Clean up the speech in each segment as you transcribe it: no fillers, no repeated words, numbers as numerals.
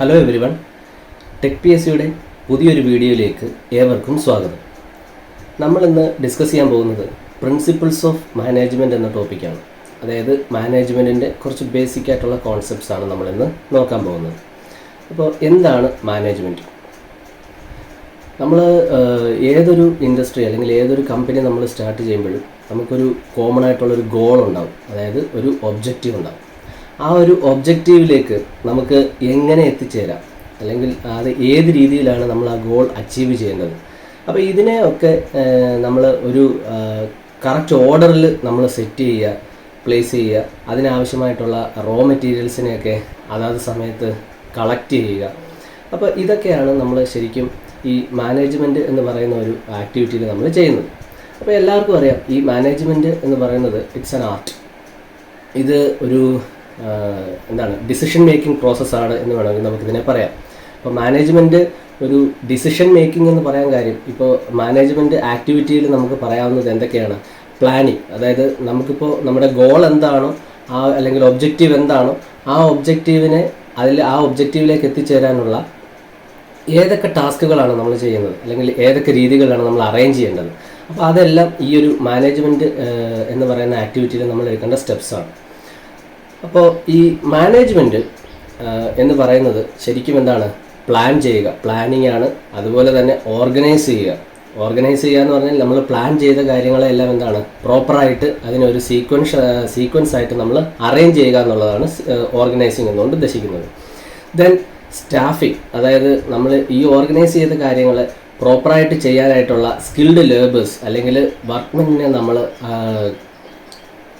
Hello everyone, tech P S സിയുടെ പുതിയൊരു വീഡിയോയിലേക്ക് ഏവർക്കും സ്വാഗതം. നമ്മളിന്ന് ഡിസ്കസ് ചെയ്യാൻ പോകുന്നത് പ്രിൻസിപ്പിൾസ് ഓഫ് മാനേജ്മെൻറ്റ് എന്ന ടോപ്പിക്കാണ്. അതായത് മാനേജ്മെൻറ്റിൻ്റെ കുറച്ച് ബേസിക് ആയിട്ടുള്ള കോൺസെപ്റ്റ്സ് ആണ് നമ്മളിന്ന് നോക്കാൻ പോകുന്നത്. അപ്പോൾ എന്താണ് മാനേജ്മെൻറ്റ്? നമ്മൾ ഏതൊരു ഇൻഡസ്ട്രി അല്ലെങ്കിൽ ഏതൊരു കമ്പനി നമ്മൾ സ്റ്റാർട്ട് ചെയ്യുമ്പോഴും നമുക്കൊരു കോമൺ ആയിട്ടുള്ളൊരു ഗോൾ ഉണ്ടാവും, അതായത് ഒരു ഒബ്ജക്റ്റീവ് ഉണ്ടാവും. ആ ഒരു ഒബ്ജക്റ്റീവിലേക്ക് നമുക്ക് എങ്ങനെ എത്തിച്ചേരാം, അല്ലെങ്കിൽ അത് ഏത് രീതിയിലാണ് നമ്മൾ ആ ഗോൾ അച്ചീവ് ചെയ്യേണ്ടത്. അപ്പോൾ ഇതിനെയൊക്കെ നമ്മൾ ഒരു കറക്റ്റ് ഓർഡറിൽ നമ്മൾ സെറ്റ് ചെയ്യുക, പ്ലേസ് ചെയ്യുക, അതിനാവശ്യമായിട്ടുള്ള റോ മെറ്റീരിയൽസിനെയൊക്കെ അതാത് സമയത്ത് കളക്ട് ചെയ്യുക. അപ്പോൾ ഇതൊക്കെയാണ് നമ്മൾ ശരിക്കും ഈ മാനേജ്മെൻറ്റ് എന്ന് പറയുന്ന ഒരു ആക്ടിവിറ്റിയിൽ നമ്മൾ ചെയ്യുന്നത്. അപ്പോൾ എല്ലാവർക്കും അറിയാം, ഈ മാനേജ്മെൻറ്റ് എന്ന് പറയുന്നത് ഇറ്റ്സ് ആൻ ആർട്ട്. ഇത് ഒരു ഡിസിഷൻ മേക്കിംഗ് പ്രോസസ്സാണ് എന്ന് വേണമെങ്കിൽ നമുക്കിതിനെ പറയാം. അപ്പോൾ മാനേജ്മെൻറ്റ് ഒരു ഡിസിഷൻ മേക്കിംഗ് എന്ന് പറയാൻ കാര്യം, ഇപ്പോൾ മാനേജ്മെൻറ്റ് ആക്ടിവിറ്റിയിൽ നമുക്ക് പറയാവുന്നത് എന്തൊക്കെയാണ്? പ്ലാനിങ്, അതായത് നമുക്കിപ്പോൾ നമ്മുടെ ഗോൾ എന്താണോ അല്ലെങ്കിൽ ഒബ്ജക്റ്റീവ് എന്താണോ ആ ഒബ്ജക്റ്റീവിനെ ആ ഒബ്ജക്റ്റീവിലേക്ക് എത്തിച്ചേരാനുള്ള ഏതൊക്കെ ടാസ്കുകളാണ് നമ്മൾ ചെയ്യുന്നത്, അല്ലെങ്കിൽ ഏതൊക്കെ രീതികളാണ് നമ്മൾ അറേഞ്ച് ചെയ്യേണ്ടത്. അപ്പോൾ അതെല്ലാം ഈ ഒരു മാനേജ്മെൻറ്റ് എന്ന് പറയുന്ന ആക്ടിവിറ്റിയിൽ നമ്മൾ എടുക്കേണ്ട സ്റ്റെപ്സാണ്. അപ്പോൾ ഈ മാനേജ്മെൻറ്റ് എന്ന് പറയുന്നത് ശരിക്കും എന്താണ്? പ്ലാൻ ചെയ്യുക, പ്ലാനിങ് ആണ്. അതുപോലെ തന്നെ ഓർഗനൈസ് ചെയ്യുക എന്ന് പറഞ്ഞാൽ നമ്മൾ പ്ലാൻ ചെയ്ത കാര്യങ്ങളെല്ലാം എന്താണ് പ്രോപ്പറായിട്ട് അതിനൊരു സീക്വൻസ് ആയിട്ട് നമ്മൾ അറേഞ്ച് ചെയ്യുക എന്നുള്ളതാണ് ഓർഗനൈസിങ് എന്നുകൊണ്ട് ഉദ്ദേശിക്കുന്നത്. ദെൻ സ്റ്റാഫിങ്, അതായത് നമ്മൾ ഈ ഓർഗനൈസ് ചെയ്ത കാര്യങ്ങൾ പ്രോപ്പറായിട്ട് ചെയ്യാനായിട്ടുള്ള സ്കിൽഡ് ലേബേഴ്സ് അല്ലെങ്കിൽ വർക്ക്മെൻറ്റിനെ നമ്മൾ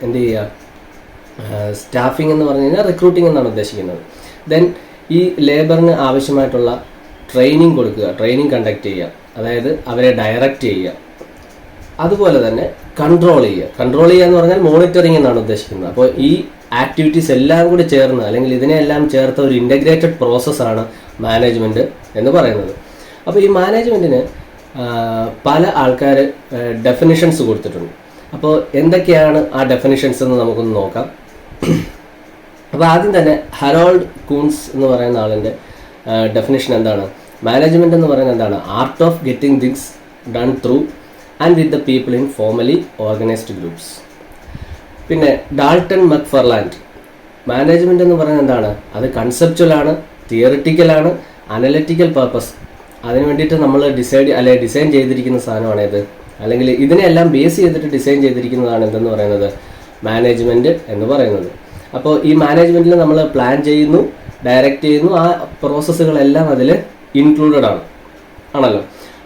എന്ത് ചെയ്യുക? സ്റ്റാഫിംഗ് എന്ന് പറഞ്ഞു കഴിഞ്ഞാൽ റിക്രൂട്ടിംഗ് എന്നാണ് ഉദ്ദേശിക്കുന്നത്. ദെൻ ഈ ലേബറിന് ആവശ്യമായിട്ടുള്ള ട്രെയിനിങ് കൊടുക്കുക, ട്രെയിനിങ് കണ്ടക്ട് ചെയ്യുക, അതായത് അവരെ ഡയറക്റ്റ് ചെയ്യുക. അതുപോലെ തന്നെ കൺട്രോൾ ചെയ്യുക എന്ന് പറഞ്ഞാൽ മോണിറ്ററിംഗ് എന്നാണ് ഉദ്ദേശിക്കുന്നത്. അപ്പോൾ ഈ ആക്ടിവിറ്റീസ് എല്ലാം കൂടി ചേർന്ന് അല്ലെങ്കിൽ ഇതിനെല്ലാം ചേർത്ത ഒരു ഇൻ്റഗ്രേറ്റഡ് പ്രോസസ്സാണ് മാനേജ്മെൻറ്റ് എന്ന് പറയുന്നത്. അപ്പോൾ ഈ മാനേജ്മെൻറ്റിന് പല ആൾക്കാർ ഡെഫിനിഷൻസ് കൊടുത്തിട്ടുണ്ട്. അപ്പോൾ എന്തൊക്കെയാണ് ആ ഡെഫിനിഷൻസ് എന്ന് നമുക്കൊന്ന് നോക്കാം. അപ്പോൾ ആദ്യം തന്നെ ഹരോൾഡ് കൂൺസ് എന്ന് പറയുന്ന ആളിൻ്റെ ഡെഫിനിഷൻ എന്താണ്? മാനേജ്മെൻറ്റ് എന്ന് പറയുന്നത് എന്താണ്? Art of getting things done through and with the people in formally organised groups. പിന്നെ ഡാൾട്ടൺ മക്ഫർലാൻഡ്, മാനേജ്മെൻറ്റ് എന്ന് പറയുന്നത് എന്താണ്? അത് കൺസെപ്ച്വലാണ്, തിയറിറ്റിക്കലാണ്, അനലിറ്റിക്കൽ പർപ്പസ്. അതിന് വേണ്ടിയിട്ട് നമ്മൾ ഡിസൈൻ ചെയ്തിരിക്കുന്ന സാധനമാണ് ഇത്, അല്ലെങ്കിൽ ഇതിനെല്ലാം ബേസ് ചെയ്തിട്ട് ഡിസൈൻ ചെയ്തിരിക്കുന്നതാണ് എന്തെന്ന് പറയുന്നത്? മാനേജ്മെൻറ്റ് എന്ന് പറയുന്നത്. അപ്പോൾ ഈ മാനേജ്മെൻറ്റിൽ നമ്മൾ പ്ലാൻ ചെയ്യുന്നു, ഡയറക്റ്റ് ചെയ്യുന്നു, ആ പ്രോസസ്സുകളെല്ലാം അതിൽ ഇൻക്ലൂഡഡ് ആണല്ലോ.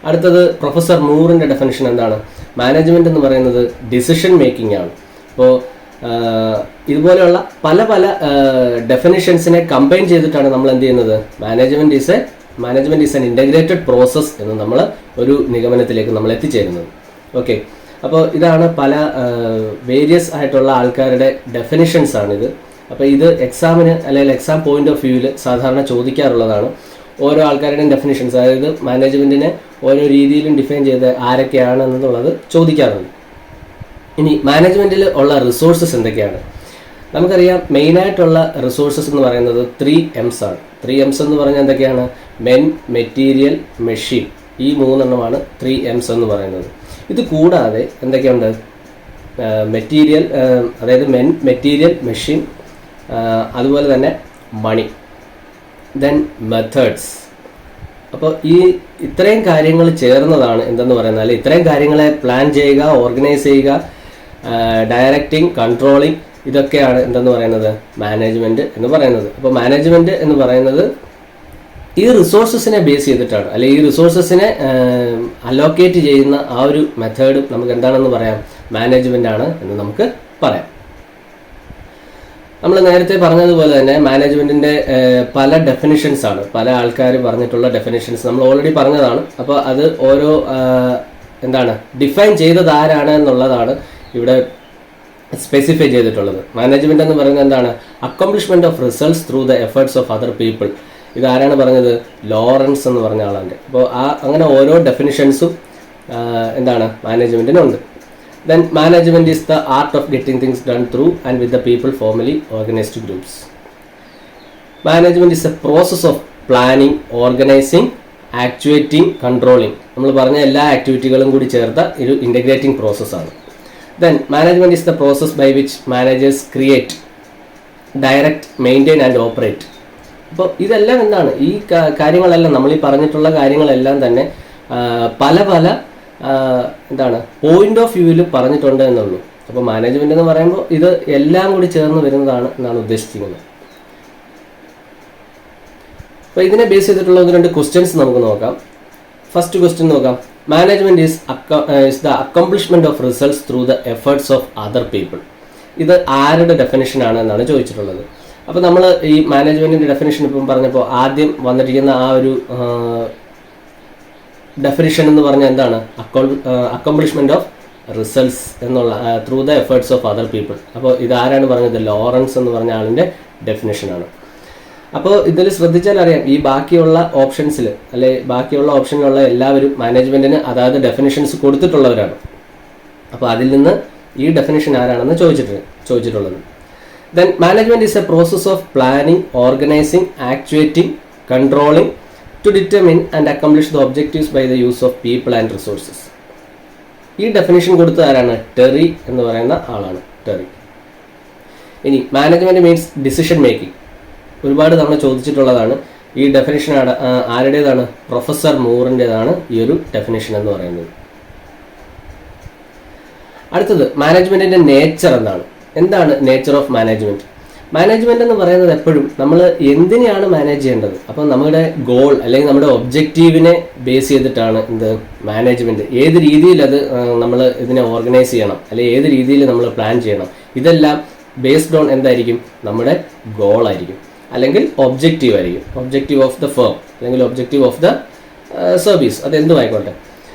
അടുത്തത് പ്രൊഫസർ മൂറിൻ്റെ ഡെഫിനിഷൻ എന്താണ്? മാനേജ്മെൻറ്റ് എന്ന് പറയുന്നത് ഡിസിഷൻ മേക്കിംഗ് ആണ്. അപ്പോൾ ഇതുപോലെയുള്ള പല ഡെഫിനിഷൻസിനെ കമ്പൈൻ ചെയ്തിട്ടാണ് നമ്മൾ എന്ത് ചെയ്യുന്നത്? Management is N integrated process എന്ന് നമ്മൾ ഒരു നിഗമനത്തിലേക്ക് നമ്മൾ എത്തിച്ചേരുന്നത്. ഓക്കെ, അപ്പോൾ ഇതാണ് പല വേരിയസ് ആയിട്ടുള്ള ആൾക്കാരുടെ ഡെഫിനിഷൻസ് ആണിത്. അപ്പോൾ ഇത് എക്സാമിന് അല്ലെങ്കിൽ എക്സാം പോയിന്റ് ഓഫ് വ്യൂവിൽ സാധാരണ ചോദിക്കാറുള്ളതാണ്. ഓരോ ആൾക്കാരുടെയും ഡെഫിനിഷൻസ്, അതായത് മാനേജ്മെൻറ്റിനെ ഓരോ രീതിയിലും ഡിഫൈൻ ചെയ്ത് ആരൊക്കെയാണ് എന്നുള്ളത് ചോദിക്കാറുണ്ട്. ഇനി മാനേജ്മെൻറ്റിൽ ഉള്ള റിസോഴ്സസ് എന്തൊക്കെയാണ്? നമുക്കറിയാം, മെയിനായിട്ടുള്ള റിസോഴ്സസ് എന്ന് പറയുന്നത് 3 M's ആണ്. 3 M's എന്ന് പറഞ്ഞാൽ എന്തൊക്കെയാണ്? Men, material, machine. ഈ 3 എണ്ണമാണ് 3 M's എന്ന് പറയുന്നത്. ഇത് കൂടാതെ എന്തൊക്കെയുണ്ട്? മെറ്റീരിയൽ, അതായത് മെൻ, മെറ്റീരിയൽ, മെഷീൻ, അതുപോലെ തന്നെ മണി, ദെൻ മെത്തേഡ്സ്. അപ്പോൾ ഈ ഇത്രയും കാര്യങ്ങൾ ചേർന്നതാണ് എന്തെന്ന് പറയുന്നത്, ഇത്രയും കാര്യങ്ങളെ പ്ലാൻ ചെയ്യുക, ഓർഗനൈസ് ചെയ്യുക, ഡയറക്റ്റിംഗ്, കൺട്രോളിങ്, ഇതൊക്കെയാണ് എന്തെന്ന് പറയുന്നത്? മാനേജ്മെൻറ്റ് എന്ന് പറയുന്നത്. അപ്പോൾ മാനേജ്മെൻറ്റ് എന്ന് പറയുന്നത് ഈ റിസോഴ്സസിനെ ബേസ് ചെയ്തിട്ടാണ്, അല്ലെങ്കിൽ ഈ റിസോഴ്സസിനെ അലോക്കേറ്റ് ചെയ്യുന്ന ആ ഒരു മെത്തേഡ് നമുക്ക് എന്താണെന്ന് പറയാം? മാനേജ്മെൻ്റ് ആണ് എന്ന് നമുക്ക് പറയാം. നമ്മൾ നേരത്തെ പറഞ്ഞതുപോലെ തന്നെ മാനേജ്മെൻറ്റിൻ്റെ പല ഡെഫിനിഷൻസ് ആണ്, പല ആൾക്കാർ പറഞ്ഞിട്ടുള്ള ഡെഫിനിഷൻസ് നമ്മൾ ഓൾറെഡി പറഞ്ഞതാണ്. അപ്പോൾ അത് ഓരോ ഡിഫൈൻ ചെയ്തത് ആരാണ് എന്നുള്ളതാണ് ഇവിടെ സ്പെസിഫൈ ചെയ്തിട്ടുള്ളത്. മാനേജ്മെൻറ്റ് എന്ന് പറയുന്നത് എന്താണ്? Accomplishment of results through the efforts of other people. ഇതാരാണ് പറഞ്ഞത്? ലോറൻസ് എന്ന് പറഞ്ഞ ആളാണ്. അപ്പോൾ അങ്ങനെ ഓരോ ഡെഫിനിഷൻസും മാനേജ്മെൻറ്റിനുണ്ട്. Then management is the art of getting things done through and with the people formally organized groups. Management is a process of planning, organizing, actuating, controlling. നമ്മൾ പറഞ്ഞ എല്ലാ ആക്ടിവിറ്റികളും കൂടി ചേർത്ത ഒരു ഇൻ്റഗ്രേറ്റിംഗ് പ്രോസസ്സാണ്. Then management is the process by which managers create, direct, maintain and operate. അപ്പോൾ ഇതെല്ലാം എന്താണ്, ഈ കാര്യങ്ങളെല്ലാം നമ്മൾ ഈ പറഞ്ഞിട്ടുള്ള കാര്യങ്ങളെല്ലാം തന്നെ പല പല എന്താണ് പോയിന്റ് ഓഫ് വ്യൂവിൽ പറഞ്ഞിട്ടുണ്ട് എന്നുള്ളൂ. അപ്പോൾ മാനേജ്മെന്റ് എന്ന് പറയുമ്പോൾ ഇത് എല്ലാം കൂടി ചേർന്ന് വരുന്നതാണ് എന്നാണ് ഉദ്ദേശിക്കുന്നത്. അപ്പോൾ ഇതിനെ ബേസ് ചെയ്തിട്ടുള്ള 1-2 ക്വസ്റ്റ്യൻസ് നമുക്ക് നോക്കാം. ഫസ്റ്റ് ക്വസ്റ്റ്യൻ നോക്കാം. Management is the accomplishment of results through the efforts of other people. ഇത് ആരുടെ ഡെഫിനിഷൻ ആണ് എന്നാണ് ചോദിച്ചിട്ടുള്ളത്. അപ്പോൾ നമ്മൾ ഈ മാനേജ്മെന്റിന്റെ ഡെഫിനിഷൻ ഇപ്പം പറഞ്ഞപ്പോൾ ആദ്യം വന്നിരിക്കുന്ന ആ ഒരു ഡെഫിനിഷൻ എന്ന് പറഞ്ഞാൽ എന്താണ്, അക്കംപ്ലിഷ്മെന്റ് ഓഫ് റിസൾട്ട്സ് എന്നുള്ള through the efforts of other people. അപ്പോൾ ഇതാരാണ് പറഞ്ഞത്? ലോറൻസ് എന്ന് പറഞ്ഞ ആളിൻ്റെ ഡെഫിനിഷനാണ്. അപ്പോൾ ഇതിൽ ശ്രദ്ധിച്ചാൽ അറിയാം, ഈ ബാക്കിയുള്ള ഓപ്ഷൻസിൽ ബാക്കിയുള്ള ഓപ്ഷനിലുള്ള എല്ലാവരും മാനേജ്മെന്റിന് അതായത് ഡെഫിനിഷൻസ് കൊടുത്തിട്ടുള്ളവരാണ്. അപ്പോൾ അതിൽ നിന്ന് ഈ ഡെഫിനിഷൻ ആരാണെന്ന് ചോദിച്ചിട്ടുള്ളത്. Then management is a process of planning, organizing, actuating, controlling to determine and accomplish the objectives by the use of people and resources. ഈ ഡെഫിനിഷൻ കൊടുത്ത ആരാണ്? ടെറി എന്ന് പറയുന്ന ആളാണ്, ടെറി. ഇനി മാനേജ്മെന്റ് മീൻസ് ഡിസിഷൻ മേക്കിംഗ്. ഒരുപാട് തവണ ചോദിച്ചിട്ടുള്ളതാണ്. ഈ ഡെഫിനിഷൻ ആരുടേതാണ്? പ്രൊഫസർ മൂറിൻ്റെതാണ് ഈ ഒരു ഡെഫിനിഷൻ എന്ന് പറയുന്നത്. അടുത്തത് മാനേജ്മെന്റിന്റെ നേച്ചർ എന്താണ് നേച്ചർ ഓഫ് മാനേജ്മെന്റ്? മാനേജ്മെന്റ് എന്ന് പറയുന്നത് എപ്പോഴും നമ്മൾ എന്തിനെയാണ് മാനേജ് ചെയ്യേണ്ടത്, അപ്പം നമ്മുടെ ഗോൾ അല്ലെങ്കിൽ നമ്മുടെ ഒബ്ജക്റ്റീവിനെ ബേസ് ചെയ്തിട്ടാണ് മാനേജ്മെന്റ്. ഏത് രീതിയിൽ അത് നമ്മൾ ഇതിനെ ഓർഗനൈസ് ചെയ്യണം, അല്ലെങ്കിൽ ഏത് രീതിയിൽ നമ്മൾ പ്ലാൻ ചെയ്യണം, ഇതെല്ലാം ബേസ്ഡ് ഓൺ എന്തായിരിക്കും? നമ്മുടെ ഗോൾ ആയിരിക്കും, അല്ലെങ്കിൽ ഒബ്ജക്റ്റീവ് ആയിരിക്കും. ഒബ്ജക്റ്റീവ് ഓഫ് ദ ഫേം അല്ലെങ്കിൽ ഒബ്ജക്റ്റീവ് ഓഫ് ദ സർവീസ്, അതെന്തും ആയിക്കോട്ടെ.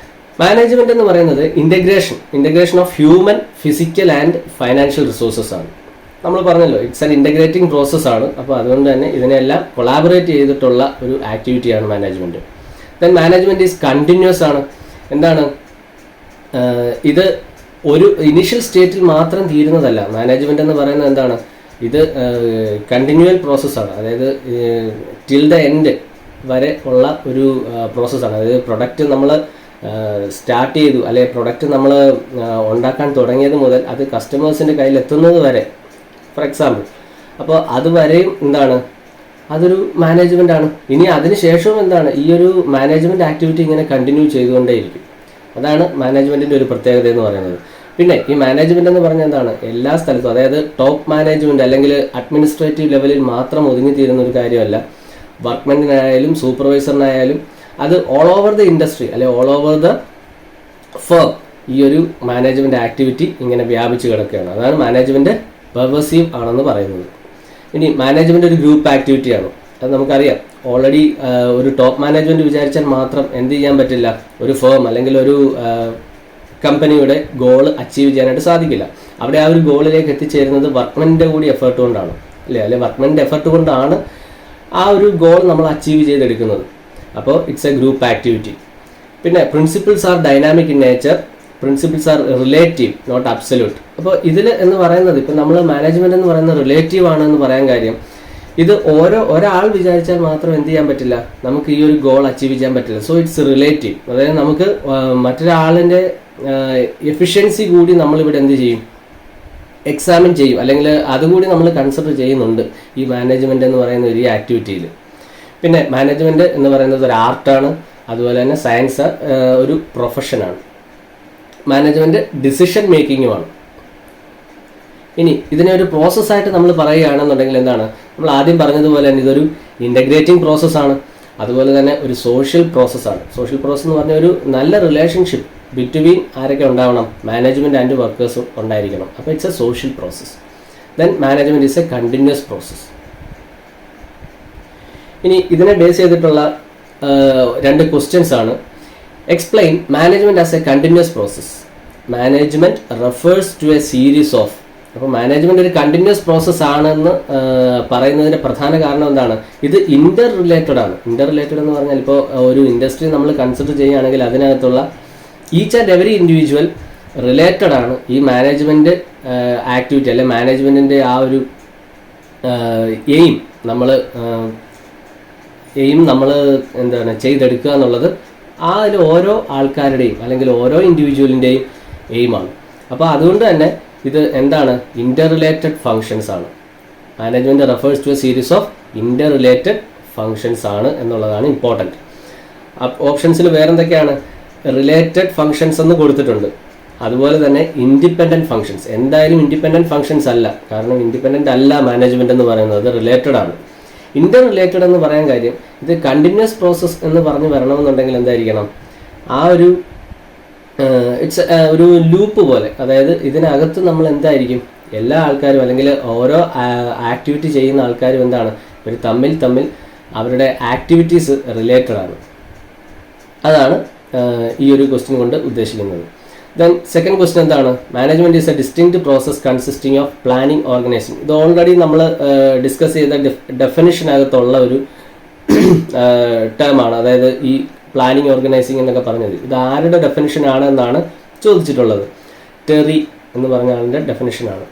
മാനേജ്മെന്റ് എന്ന് പറയുന്നത് integration of human, physical and financial resources ആണ്. നമ്മൾ പറഞ്ഞല്ലോ, ഇറ്റ്സ് ആൻ ഇന്റഗ്രേറ്റിംഗ് പ്രോസസ് ആണ്. അപ്പോൾ അതുകൊണ്ട് തന്നെ ഇതിനെല്ലാം കൊളാബറേറ്റ് ചെയ്തിട്ടുള്ള ഒരു ആക്ടിവിറ്റിയാണ് management. Then management is continuous ആണ്. എന്താണ് ഇത്? ഒരു ഇനിഷ്യൽ സ്റ്റേറ്റിൽ മാത്രം തീരുന്നതല്ല. മാനേജ്മെന്റ് എന്ന് പറയുന്നത് എന്താണ്? ഇത് കണ്ടിന്യൂവൽ പ്രോസസ്സാണ്. അതായത് ടിൽ ദ എൻഡ് വരെ ഉള്ള ഒരു പ്രോസസ്സാണ്. അതായത് പ്രൊഡക്റ്റ് നമ്മൾ സ്റ്റാർട്ട് ചെയ്തു, അല്ലെങ്കിൽ പ്രൊഡക്റ്റ് നമ്മൾ ഉണ്ടാക്കാൻ തുടങ്ങിയത് മുതൽ അത് കസ്റ്റമേഴ്സിൻ്റെ കയ്യിൽ എത്തുന്നത് വരെ, ഫോർ എക്സാമ്പിൾ. അപ്പോൾ അതുവരെയും എന്താണ്? അതൊരു മാനേജ്മെൻ്റ് ആണ്. ഇനി അതിന് ശേഷവും എന്താണ്? ഈ ഒരു മാനേജ്മെൻറ്റ് ആക്ടിവിറ്റി ഇങ്ങനെ കണ്ടിന്യൂ ചെയ്തുകൊണ്ടേയിരിക്കും. അതാണ് മാനേജ്മെൻറ്റിൻ്റെ ഒരു പ്രത്യേകത എന്ന് പറയുന്നത്. പിന്നെ ഈ മാനേജ്മെന്റ് എന്ന് പറഞ്ഞാൽ എന്താണ്? എല്ലാ സ്ഥലത്തും, അതായത് ടോപ്പ് മാനേജ്മെന്റ് അല്ലെങ്കിൽ അഡ്മിനിസ്ട്രേറ്റീവ് ലെവലിൽ മാത്രം ഒതുങ്ങിത്തീരുന്ന ഒരു കാര്യമല്ല. വർക്ക്മെന്റിനായാലും സൂപ്പർവൈസറിനായാലും അത് ഓൾ ഓവർ ദ ഇൻഡസ്ട്രി അല്ലെങ്കിൽ ഓൾ ഓവർ ദ ഫേം ഈ ഒരു മാനേജ്മെന്റ് ആക്ടിവിറ്റി ഇങ്ങനെ വ്യാപിച്ചു കിടക്കുകയാണ്. അതാണ് മാനേജ്മെന്റ് പെർവസീവ് ആണെന്ന് പറയുന്നത്. ഇനി മാനേജ്മെന്റ് ഒരു ഗ്രൂപ്പ് ആക്ടിവിറ്റിയാണ്. അത് നമുക്കറിയാം. ഓൾറെഡി ഒരു ടോപ്പ് മാനേജ്മെന്റ് വിചാരിച്ചാൽ മാത്രം എന്ത് ചെയ്യാൻ പറ്റില്ല? ഒരു ഫേം അല്ലെങ്കിൽ ഒരു കമ്പനിയുടെ ഗോൾ അച്ചീവ് ചെയ്യാനായിട്ട് സാധിക്കില്ല. അവിടെ ആ ഒരു ഗോളിലേക്ക് എത്തിച്ചേരുന്നത് വർക്ക്മെന്റിന്റെ കൂടി എഫേർട്ട് കൊണ്ടാണ്, അല്ലെ വർക്ക്മെന്റിന്റെ എഫേർട്ട് കൊണ്ടാണ് ആ ഒരു ഗോൾ നമ്മൾ അച്ചീവ് ചെയ്തെടുക്കുന്നത്. അപ്പോൾ ഇറ്റ്സ് എ ഗ്രൂപ്പ് ആക്ടിവിറ്റി. പിന്നെ principles are dynamic in nature, principles are relative not absolute. അപ്പോൾ ഇതിൽ എന്ന് പറയുന്നത്, ഇപ്പം നമ്മൾ മാനേജ്മെന്റ് എന്ന് പറയുന്നത് റിലേറ്റീവ് ആണെന്ന് പറയാൻ കാര്യം, ഇത് ഒരാൾ വിചാരിച്ചാൽ മാത്രം എന്ത് ചെയ്യാൻ പറ്റില്ല, നമുക്ക് ഈ ഒരു ഗോൾ അച്ചീവ് ചെയ്യാൻ പറ്റില്ല. So it's relative. അതായത് നമുക്ക് മറ്റൊരാളിൻ്റെ എഫിഷ്യൻസി കൂടി നമ്മളിവിടെ എന്ത് ചെയ്യും? എക്സാമിൻ ചെയ്യും, അല്ലെങ്കിൽ അതുകൂടി നമ്മൾ കൺസിഡർ ചെയ്യുന്നുണ്ട് ഈ മാനേജ്മെന്റ് എന്ന് പറയുന്ന ഒരു ആക്ടിവിറ്റിയിൽ. പിന്നെ മാനേജ്മെന്റ് എന്ന് പറയുന്നത് ഒരു ആർട്ടാണ്, അതുപോലെ തന്നെ സയൻസ് ഒരു പ്രൊഫഷനാണ്. Management decision മേക്കിങ്ങുമാണ്. ഇനി ഇതിനെ ഒരു പ്രോസസ്സായിട്ട് നമ്മൾ പറയുകയാണെന്നുണ്ടെങ്കിൽ എന്താണ്? നമ്മൾ ആദ്യം പറഞ്ഞതുപോലെ തന്നെ ഇതൊരു ഇൻ്റഗ്രേറ്റിംഗ് പ്രോസസ്സാണ്, അതുപോലെ തന്നെ ഒരു സോഷ്യൽ പ്രോസസ്സാണ്. സോഷ്യൽ പ്രോസസ്സ് എന്ന് പറഞ്ഞാൽ ഒരു നല്ല റിലേഷൻഷിപ്പ് ബിറ്റ്വീൻ ആരൊക്കെ ഉണ്ടാവണം? മാനേജ്മെൻറ്റ് ആൻഡ് വർക്കേഴ്സും ഉണ്ടായിരിക്കണം. അപ്പോൾ it's a social process. Then management is a continuous process. ഇനി ഇതിനെ ബേസ് ചെയ്തിട്ടുള്ള 2 ക്വസ്റ്റ്യൻസ് ആണ്. Explain management as a continuous process. Management refers to a series of. അപ്പോൾ മാനേജ്മെൻറ്റ് ഒരു കണ്ടിന്യൂസ് പ്രോസസ്സ് ആണെന്ന് പറയുന്നതിൻ്റെ പ്രധാന കാരണം എന്താണ്? ഇത് ഇൻ്റർ റിലേറ്റഡ് ആണ്. ഇൻ്റർ റിലേറ്റഡ് എന്ന് പറഞ്ഞാൽ ഇപ്പോൾ ഒരു ഇൻഡസ്ട്രി നമ്മൾ കൺസിഡർ ചെയ്യുകയാണെങ്കിൽ അതിനകത്തുള്ള each and every individual related ആണ് ഈ മാനേജ്മെൻറ്റ് ആക്ടിവിറ്റി അല്ലെ മാനേജ്മെൻറ്റിൻ്റെ ആ ഒരു എയിം നമ്മൾ എയിം നമ്മൾ എന്താണ് ചെയ്തെടുക്കുക എന്നുള്ളത് അതിൽ ഓരോ ആൾക്കാരുടെയും അല്ലെങ്കിൽ ഓരോ ഇൻഡിവിജ്വലിൻ്റെയും എയിമാണ്. അപ്പോൾ അതുകൊണ്ട് തന്നെ ഇത് എന്താണ്, ഇൻ്റർ റിലേറ്റഡ് ഫങ്ഷൻസ് ആണ്. Management refers to a series of interrelated functions ആണ് എന്നുള്ളതാണ് ഇമ്പോർട്ടൻറ്റ്. ഓപ്ഷൻസിൽ വേറെന്തൊക്കെയാണ്, റിലേറ്റഡ് ഫങ്ഷൻസ് എന്ന് കൊടുത്തിട്ടുണ്ട്. അതുപോലെ തന്നെ ഇൻഡിപെൻഡൻറ്റ് ഫങ്ഷൻസ്, എന്തായാലും ഇൻഡിപെൻഡൻറ്റ് ഫങ്ഷൻസ് അല്ല, കാരണം ഇൻഡിപെൻഡൻ്റ് അല്ല മാനേജ്മെൻറ്റ് എന്ന് പറയുന്നത്, റിലേറ്റഡ് ആണ്. ഇൻ്റർ റിലേറ്റഡ് എന്ന് പറയാൻ കാര്യം ഇത് കണ്ടിന്യൂസ് പ്രോസസ്സ് എന്ന് പറഞ്ഞ് വരണമെന്നുണ്ടെങ്കിൽ എന്തായിരിക്കണം, ആ ഒരു ഇറ്റ്സ് ഒരു ലൂപ്പ് പോലെ, അതായത് ഇതിനകത്ത് നമ്മൾ എന്തായിരിക്കും, എല്ലാ ആൾക്കാരും അല്ലെങ്കിൽ ഓരോ ആക്ടിവിറ്റി ചെയ്യുന്ന ആൾക്കാരും എന്താണ്, ഇവർ തമ്മിൽ അവരുടെ ആക്ടിവിറ്റീസ് റിലേറ്റഡ് ആണ്. അതാണ് ഈ ഒരു ക്വസ്റ്റ്യൻ കൊണ്ട് ഉദ്ദേശിക്കുന്നത്. ദെൻ സെക്കൻഡ് ക്വസ്റ്റ്യൻ എന്താണ്, management is A distinct process consisting of planning organising. ഇത് ഓൾറെഡി നമ്മൾ ഡിസ്കസ് ചെയ്ത ഡെഫിനിഷനകത്തുള്ള ഒരു ടേമാണ്. അതായത് ഈ പ്ലാനിങ് ഓർഗനൈസിങ് എന്നൊക്കെ പറഞ്ഞത് ഇത് ആരുടെ ഡെഫിനിഷനാണ് എന്നാണ് ചോദിച്ചിട്ടുള്ളത്. ടെറി എന്ന് പറഞ്ഞ ആളിൻ്റെ ഡെഫിനിഷനാണ്.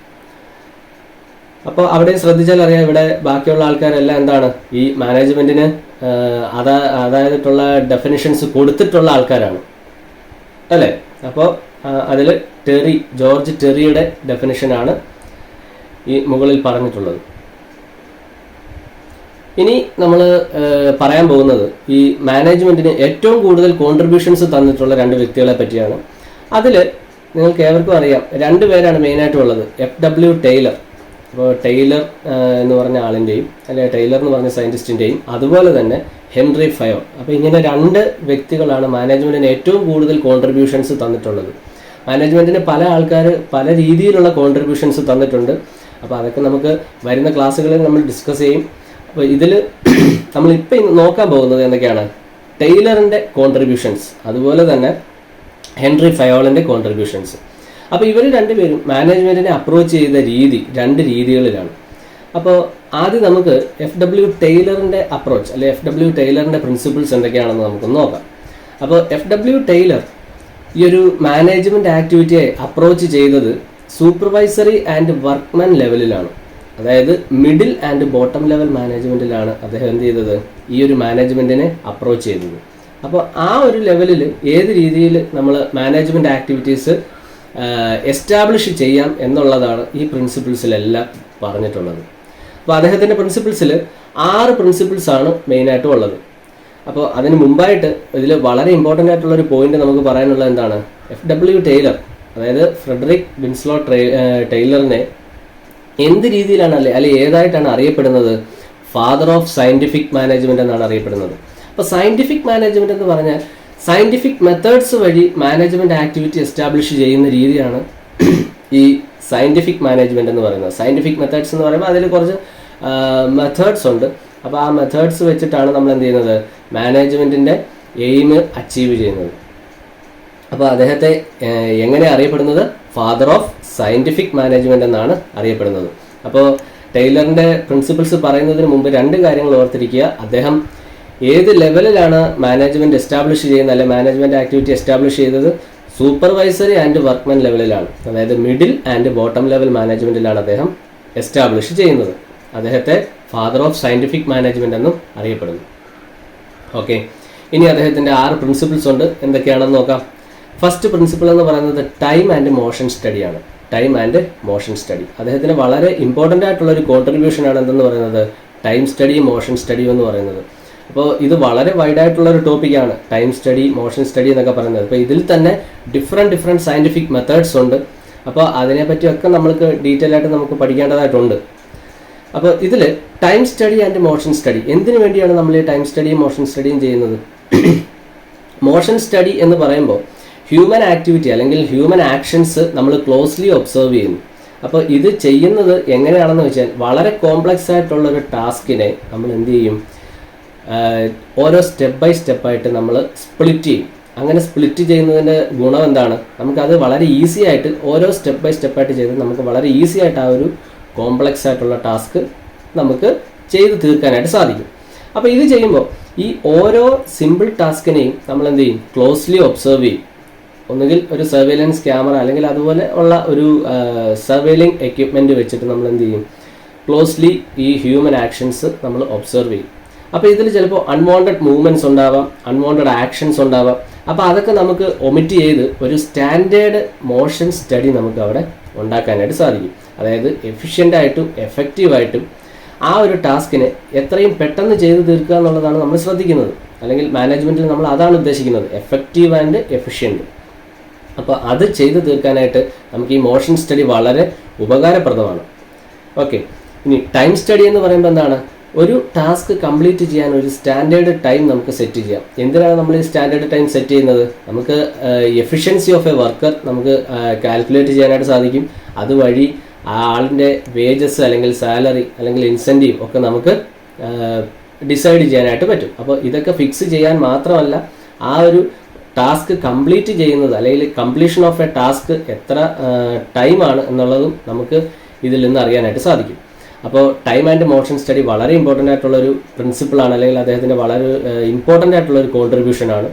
അപ്പോൾ അവിടെ ശ്രദ്ധിച്ചാൽ അറിയാം, ഇവിടെ ബാക്കിയുള്ള ആൾക്കാരെല്ലാം എന്താണ്, ഈ മാനേജ്മെൻറ്റിന് അതായതിട്ടുള്ള ഡെഫിനിഷൻസ് കൊടുത്തിട്ടുള്ള ആൾക്കാരാണ് അല്ലേ. അപ്പോൾ അതിൽ ജോർജ് ടെറിയുടെ ഡെഫിനിഷനാണ് ഈ മുകളിൽ പറഞ്ഞിട്ടുള്ളത്. ഇനി നമ്മൾ പറയാൻ പോകുന്നത് ഈ മാനേജ്മെൻറ്റിന് ഏറ്റവും കൂടുതൽ കോൺട്രിബ്യൂഷൻസ് തന്നിട്ടുള്ള 2 വ്യക്തികളെ പറ്റിയാണ്. അതിൽ നിങ്ങൾക്ക് ഏവർക്കും അറിയാം, 2 പേരാണ് മെയിനായിട്ടുള്ളത്. FW ടൈലർ, അപ്പോൾ ടൈലർ എന്ന് പറഞ്ഞ ആളിൻ്റെയും അല്ലെ ടൈലർ എന്ന് പറഞ്ഞ സയൻറ്റിസ്റ്റിൻ്റെയും, അതുപോലെ തന്നെ ഹെൻറി ഫയോൾ. അപ്പോൾ ഇങ്ങനെ 2 വ്യക്തികളാണ് മാനേജ്മെൻറ്റിന് ഏറ്റവും കൂടുതൽ കോൺട്രിബ്യൂഷൻസ് തന്നിട്ടുള്ളത്. മാനേജ്മെൻറ്റിന് പല ആൾക്കാർ പല രീതിയിലുള്ള കോൺട്രിബ്യൂഷൻസ് തന്നിട്ടുണ്ട്. അപ്പോൾ അതൊക്കെ നമുക്ക് വരുന്ന ക്ലാസ്സുകളിൽ നമ്മൾ ഡിസ്കസ് ചെയ്യും. അപ്പോൾ ഇതിൽ നമ്മളിപ്പോൾ നോക്കാൻ പോകുന്നത് എന്തൊക്കെയാണ്, ടൈലറിൻ്റെ കോൺട്രിബ്യൂഷൻസ്, അതുപോലെ തന്നെ ഹെൻറി ഫയോളിൻ്റെ കോൺട്രിബ്യൂഷൻസ്. അപ്പോൾ ഇവർ 2 പേരും മാനേജ്മെൻറ്റിനെ അപ്രോച്ച് ചെയ്ത രീതി 2 രീതികളിലാണ്. അപ്പോൾ ആദ്യം നമുക്ക് FW ടൈലറിൻ്റെ അപ്രോച്ച് അല്ലെ FW ടൈലറിൻ്റെ പ്രിൻസിപ്പിൾസ് എന്തൊക്കെയാണെന്ന് നമുക്കൊന്ന് നോക്കാം. അപ്പോൾ FW ടൈലർ ഈ ഒരു മാനേജ്മെൻറ്റ് ആക്ടിവിറ്റിയെ അപ്രോച്ച് ചെയ്തത് സൂപ്പർവൈസറി ആൻഡ് വർക്ക്മാൻ ലെവലിലാണ്. അതായത് മിഡിൽ ആൻഡ് ബോട്ടം ലെവൽ മാനേജ്മെൻറ്റിലാണ് അദ്ദേഹം എന്ത് ചെയ്തത്, ഈ ഒരു മാനേജ്മെൻറ്റിനെ അപ്രോച്ച് ചെയ്തത്. അപ്പോൾ ആ ഒരു ലെവലിൽ ഏത് രീതിയിൽ നമ്മൾ മാനേജ്മെൻറ്റ് ആക്ടിവിറ്റീസ് എസ്റ്റാബ്ലിഷ് ചെയ്യാം എന്നുള്ളതാണ് ഈ പ്രിൻസിപ്പിൾസിലെല്ലാം പറഞ്ഞിട്ടുള്ളത്. അപ്പോൾ അദ്ദേഹത്തിൻ്റെ പ്രിൻസിപ്പിൾസിൽ 6 പ്രിൻസിപ്പിൾസാണ് മെയിനായിട്ടും ഉള്ളത്. അപ്പോൾ അതിന് മുമ്പായിട്ട് ഇതിൽ വളരെ ഇമ്പോർട്ടൻ്റ് ആയിട്ടുള്ളൊരു പോയിന്റ് നമുക്ക് പറയാനുള്ളത് എന്താണ്, FW ടൈലർ അതായത് ഫ്രെഡറിക് വിൻസ്ലോ ടൈലറിനെ എന്ത് രീതിയിലാണ് അല്ലെ ഏതായിട്ടാണ് അറിയപ്പെടുന്നത്, ഫാദർ ഓഫ് സയൻറ്റിഫിക് മാനേജ്മെൻറ്റ് എന്നാണ് അറിയപ്പെടുന്നത്. അപ്പോൾ സയൻറ്റിഫിക് മാനേജ്മെൻറ്റ് എന്ന് പറഞ്ഞാൽ സയൻറ്റിഫിക് മെത്തേഡ്സ് വഴി മാനേജ്മെൻറ്റ് ആക്ടിവിറ്റി എസ്റ്റാബ്ലിഷ് ചെയ്യുന്ന രീതിയാണ് ഈ സയൻറ്റിഫിക് മാനേജ്മെൻറ്റ് എന്ന് പറയുന്നത്. സയൻറ്റിഫിക് മെത്തേഡ്സ് എന്ന് പറയുമ്പോൾ അതിൽ കുറച്ച് മെത്തേഡ്സ് ഉണ്ട്. അപ്പോൾ ആ മെത്തേഡ്സ് വെച്ചിട്ടാണ് നമ്മൾ എന്ത് ചെയ്യുന്നത്, മാനേജ്മെൻറ്റിൻ്റെ എയിം അച്ചീവ് ചെയ്യുന്നത്. അപ്പോൾ അദ്ദേഹത്തെ എങ്ങനെ അറിയപ്പെടുന്നത്, ഫാദർ ഓഫ് സയൻറ്റിഫിക് മാനേജ്മെൻറ്റ് എന്നാണ് അറിയപ്പെടുന്നത്. അപ്പോൾ ടൈലറിൻ്റെ പ്രിൻസിപ്പിൾസ് പറയുന്നതിന് മുമ്പ് 2 കാര്യങ്ങൾ ഓർത്തിരിക്കുക. അദ്ദേഹം ഏത് ലെവലിലാണ് മാനേജ്മെൻറ്റ് എസ്റ്റാബ്ലിഷ് ചെയ്യുന്നത് അല്ലെ മാനേജ്മെൻറ്റ് ആക്ടിവിറ്റി എസ്റ്റാബ്ലിഷ് ചെയ്തത്, സൂപ്പർവൈസറി ആൻഡ് വർക്ക്മാൻ ലെവലിലാണ്. അതായത് മിഡിൽ ആൻഡ് ബോട്ടം ലെവൽ മാനേജ്മെൻറ്റിലാണ് അദ്ദേഹം എസ്റ്റാബ്ലിഷ് ചെയ്യുന്നത്. അദ്ദേഹത്തെ ഫാദർ ഓഫ് സയൻറ്റിഫിക് മാനേജ്മെൻറ്റ് എന്നും അറിയപ്പെടുന്നു. ഓക്കെ, ഇനി അദ്ദേഹത്തിൻ്റെ 6 പ്രിൻസിപ്പിൾസ് ഉണ്ട്, എന്തൊക്കെയാണെന്ന് നോക്കാം. ഫസ്റ്റ് പ്രിൻസിപ്പിൾ എന്ന് പറയുന്നത് ടൈം ആൻഡ് മോഷൻ സ്റ്റഡിയാണ്. ടൈം ആൻഡ് മോഷൻ സ്റ്റഡി അദ്ദേഹത്തിന് വളരെ ഇമ്പോർട്ടൻ്റ് ആയിട്ടുള്ളൊരു കോൺട്രിബ്യൂഷനാണ് എന്തെന്ന് പറയുന്നത്, ടൈം സ്റ്റഡി മോഷൻ സ്റ്റഡി എന്ന് പറയുന്നത്. അപ്പോൾ ഇത് വളരെ വൈഡായിട്ടുള്ളൊരു ടോപ്പിക്കാണ് ടൈം സ്റ്റഡി മോഷൻ സ്റ്റഡി എന്നൊക്കെ പറയുന്നത്. അപ്പോൾ ഇതിൽ തന്നെ ഡിഫറെൻറ്റ് സയൻറ്റിഫിക് മെത്തേഡ്സ് ഉണ്ട്. അപ്പോൾ അതിനെപ്പറ്റിയൊക്കെ നമ്മൾക്ക് ഡീറ്റെയിൽ ആയിട്ട് നമുക്ക് പഠിക്കേണ്ടതായിട്ടുണ്ട്. അപ്പോൾ ഇതിൽ time study and motion study എന്തിനു വേണ്ടിയാണ് നമ്മൾ ഈ ടൈം സ്റ്റഡിയും മോഷൻ സ്റ്റഡിയും ചെയ്യുന്നത്? മോഷൻ സ്റ്റഡി എന്ന് പറയുമ്പോൾ ഹ്യൂമൻ ആക്ടിവിറ്റി അല്ലെങ്കിൽ ഹ്യൂമൻ ആക്ഷൻസ് നമ്മൾ ക്ലോസ്ലി ഒബ്സർവ് ചെയ്യുന്നു. അപ്പോൾ ഇത് ചെയ്യുന്നത് എങ്ങനെയാണെന്ന് വെച്ചാൽ വളരെ കോംപ്ലക്സ് ആയിട്ടുള്ളൊരു ടാസ്കിനെ നമ്മൾ എന്ത് ചെയ്യും, ഓരോ സ്റ്റെപ്പ് ബൈ സ്റ്റെപ്പായിട്ട് നമ്മൾ സ്പ്ലിറ്റ് ചെയ്യും. അങ്ങനെ സ്പ്ലിറ്റ് ചെയ്യുന്നതിൻ്റെ ഗുണം എന്താണ്, നമുക്കത് വളരെ ഈസി ആയിട്ട് ഓരോ സ്റ്റെപ്പ് ബൈ സ്റ്റെപ്പായിട്ട് ചെയ്ത് നമുക്ക് വളരെ ഈസി ആയിട്ട് ആ ഒരു കോംപ്ലക്സ് ആയിട്ടുള്ള ടാസ്ക് നമുക്ക് ചെയ്ത് തീർക്കാനായിട്ട് സാധിക്കും. അപ്പോൾ ഇത് ചെയ്യുമ്പോൾ ഈ ഓരോ സിമ്പിൾ ടാസ്കിനെയും നമ്മൾ എന്ത് ചെയ്യും, ക്ലോസ്ലി ഒബ്സർവ് ചെയ്യും. ഒന്നുകിൽ ഒരു സർവൈലൻസ് ക്യാമറ അല്ലെങ്കിൽ അതുപോലെ ഉള്ള ഒരു സർവൈലിംഗ് എക്യുപ്മെൻറ്റ് വെച്ചിട്ട് നമ്മൾ എന്ത് ചെയ്യും, ക്ലോസ്ലി ഈ ഹ്യൂമൻ ആക്ഷൻസ് നമ്മൾ ഒബ്സർവ് ചെയ്യും. അപ്പോൾ ഇതിൽ ചിലപ്പോൾ അൺവാണ്ടഡ് മൂവ്മെൻറ്റ്സ് ഉണ്ടാവാം, അൺവാണ്ടഡ് ആക്ഷൻസ് ഉണ്ടാവാം. അപ്പോൾ അതൊക്കെ നമുക്ക് ഒമിറ്റ് ചെയ്ത് ഒരു സ്റ്റാൻഡേർഡ് മോഷൻ സ്റ്റഡി നമുക്ക് അവിടെ ഉണ്ടാക്കാനായിട്ട് സാധിക്കും. അതായത് എഫിഷ്യൻ്റായിട്ടും എഫക്റ്റീവായിട്ടും ആ ഒരു ടാസ്കിനെ എത്രയും പെട്ടെന്ന് ചെയ്ത് തീർക്കുക എന്നുള്ളതാണ് നമ്മൾ ശ്രദ്ധിക്കുന്നത്. അല്ലെങ്കിൽ മാനേജ്മെൻറ്റിൽ നമ്മൾ അതാണ് ഉദ്ദേശിക്കുന്നത്, എഫക്റ്റീവ് ആൻഡ് എഫിഷ്യൻറ്റ്. അപ്പോൾ അത് ചെയ്ത് തീർക്കാനായിട്ട് നമുക്ക് ഈ മോഷൻ സ്റ്റഡി വളരെ ഉപകാരപ്രദമാണ്. ഓക്കെ, ഇനി ടൈം സ്റ്റഡി എന്ന് പറയുമ്പോൾ എന്താണ്? ഒരു ടാസ്ക് കംപ്ലീറ്റ് ചെയ്യാൻ ഒരു സ്റ്റാൻഡേർഡ് ടൈം നമുക്ക് സെറ്റ് ചെയ്യാം. എന്തിനാണ് നമ്മൾ ഈ സ്റ്റാൻഡേർഡ് ടൈം സെറ്റ് ചെയ്യുന്നത്? നമുക്ക് എഫിഷ്യൻസി ഓഫ് എ വർക്കർ നമുക്ക് കാൽക്കുലേറ്റ് ചെയ്യാനായിട്ട് സാധിക്കും. അതുവഴി ആ ആളിൻ്റെ വേജസ് അല്ലെങ്കിൽ സാലറി അല്ലെങ്കിൽ ഇൻസെൻറ്റീവ് ഒക്കെ നമുക്ക് ഡിസൈഡ് ചെയ്യാനായിട്ട് പറ്റും. അപ്പോൾ ഇതൊക്കെ ഫിക്സ് ചെയ്യാൻ മാത്രമല്ല, ആ ഒരു ടാസ്ക് കംപ്ലീറ്റ് ചെയ്യുന്നത് അല്ലെങ്കിൽ കംപ്ലീഷൻ ഓഫ് എ ടാസ്ക് എത്ര ടൈമാണ് എന്നുള്ളതും നമുക്ക് ഇതിൽ നിന്ന് അറിയാനായിട്ട് സാധിക്കും. അപ്പോൾ ടൈം ആൻഡ് മോഷൻ സ്റ്റഡി വളരെ ഇമ്പോർട്ടൻ്റ് ആയിട്ടുള്ളൊരു പ്രിൻസിപ്പിളാണ്, അല്ലെങ്കിൽ അദ്ദേഹത്തിൻ്റെ വളരെ ഇമ്പോർട്ടൻ്റ് ആയിട്ടുള്ളൊരു കോൺട്രിബ്യൂഷനാണ്.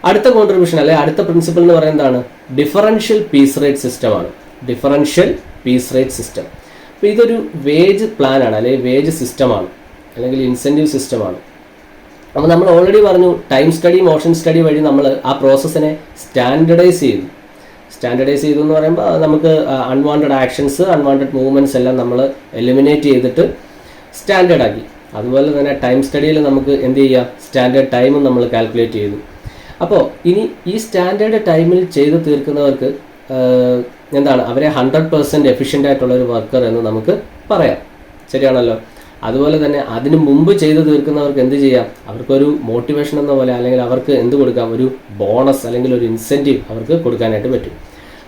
അടുത്ത കോൺട്രിബ്യൂഷൻ അല്ലെങ്കിൽ അടുത്ത പ്രിൻസിപ്പിൾ എന്ന് പറയുന്നതാണ് ഡിഫറൻഷ്യൽ പീസ് റേറ്റ് സിസ്റ്റമാണ്. Differential piece rate system. അപ്പോൾ ഇതൊരു വേജ് പ്ലാനാണ്, അല്ലെങ്കിൽ വേജ് സിസ്റ്റമാണ്, അല്ലെങ്കിൽ ഇൻസെൻറ്റീവ് സിസ്റ്റമാണ്. അപ്പോൾ നമ്മൾ ഓൾറെഡി പറഞ്ഞു, ടൈം സ്റ്റഡി മോഷൻ സ്റ്റഡി വഴി നമ്മൾ ആ പ്രോസസ്സിനെ സ്റ്റാൻഡർഡൈസ് ചെയ്തു എന്ന് പറയുമ്പോൾ നമുക്ക് അൺവാണ്ടഡ് ആക്ഷൻസ്, അൺവാണ്ടഡ് മൂവ്മെൻറ്റ്സ് എല്ലാം നമ്മൾ എലിമിനേറ്റ് ചെയ്തിട്ട് സ്റ്റാൻഡേർഡ് ആക്കി. അതുപോലെ തന്നെ ടൈം സ്റ്റഡിയിൽ നമുക്ക് എന്ത് ചെയ്യാം, സ്റ്റാൻഡേർഡ് ടൈമും നമ്മൾ കാൽക്കുലേറ്റ് ചെയ്തു. അപ്പോൾ ഇനി ഈ സ്റ്റാൻഡേർഡ് ടൈമിൽ ചെയ്ത് തീർക്കുന്നവർക്ക് എന്താണ്, അവരെ 100% എഫിഷ്യൻ്റ് ആയിട്ടുള്ളൊരു വർക്കർ എന്ന് നമുക്ക് പറയാം. ശരിയാണല്ലോ. അതുപോലെ തന്നെ അതിന് മുമ്പ് ചെയ്ത് തീർക്കുന്നവർക്ക് എന്ത് ചെയ്യാം, അവർക്കൊരു മോട്ടിവേഷൻ എന്ന പോലെ അല്ലെങ്കിൽ അവർക്ക് എന്ത് കൊടുക്കാം, ഒരു ബോണസ് അല്ലെങ്കിൽ ഒരു ഇൻസെൻറ്റീവ് അവർക്ക് കൊടുക്കാനായിട്ട് പറ്റും.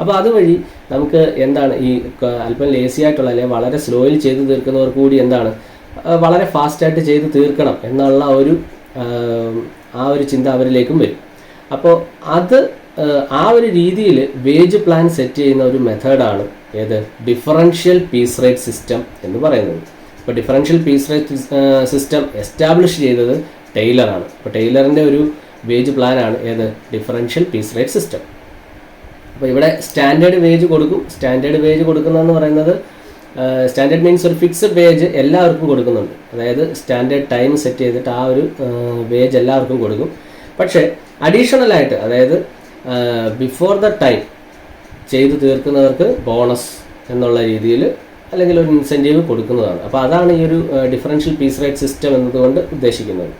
അപ്പോൾ അതുവഴി നമുക്ക് എന്താണ്, ഈ അല്പം ലേസി ആയിട്ടുള്ള അല്ലെങ്കിൽ വളരെ സ്ലോയിൽ ചെയ്ത് തീർക്കുന്നവർക്ക് കൂടി എന്താണ്, വളരെ ഫാസ്റ്റായിട്ട് ചെയ്ത് തീർക്കണം എന്നുള്ള ആ ഒരു ചിന്ത അവരിലേക്കും വരും. അപ്പോൾ അത് ആ ഒരു രീതിയിൽ വേജ് പ്ലാൻ സെറ്റ് ചെയ്യുന്ന ഒരു മെത്തേഡാണ് ഏത്, ഡിഫറൻഷ്യൽ പീസ് റേറ്റ് സിസ്റ്റം എന്ന് പറയുന്നത്. ഇപ്പോൾ differential piece rate system establish ചെയ്തത് ടെയ്ലറാണ്. അപ്പോൾ ടെയ്ലറിൻ്റെ ഒരു വേജ് പ്ലാനാണ് ഏത്, ഡിഫറൻഷ്യൽ പീസ് റേറ്റ് സിസ്റ്റം. അപ്പോൾ ഇവിടെ സ്റ്റാൻഡേർഡ് വേജ് കൊടുക്കും. സ്റ്റാൻഡേർഡ് വേജ് കൊടുക്കുന്നതെന്ന് പറയുന്നത്, സ്റ്റാൻഡേർഡ് മീൻസ് ഒരു ഫിക്സഡ് വേജ് എല്ലാവർക്കും കൊടുക്കുന്നുണ്ട്. അതായത് സ്റ്റാൻഡേർഡ് ടൈം സെറ്റ് ചെയ്തിട്ട് ആ ഒരു വേജ് എല്ലാവർക്കും കൊടുക്കും. പക്ഷേ അഡീഷണലായിട്ട്, അതായത് ബിഫോർ ദ ടൈം ചെയ്ത് തീർക്കുന്നവർക്ക് ബോണസ് എന്നുള്ള രീതിയിൽ അല്ലെങ്കിൽ ഒരു ഇൻസെൻറ്റീവ് കൊടുക്കുന്നതാണ്. അപ്പോൾ അതാണ് ഈ ഒരു ഡിഫറൻഷ്യൽ പീസ് റേറ്റ് സിസ്റ്റം എന്നതുകൊണ്ട് ഉദ്ദേശിക്കുന്നത്.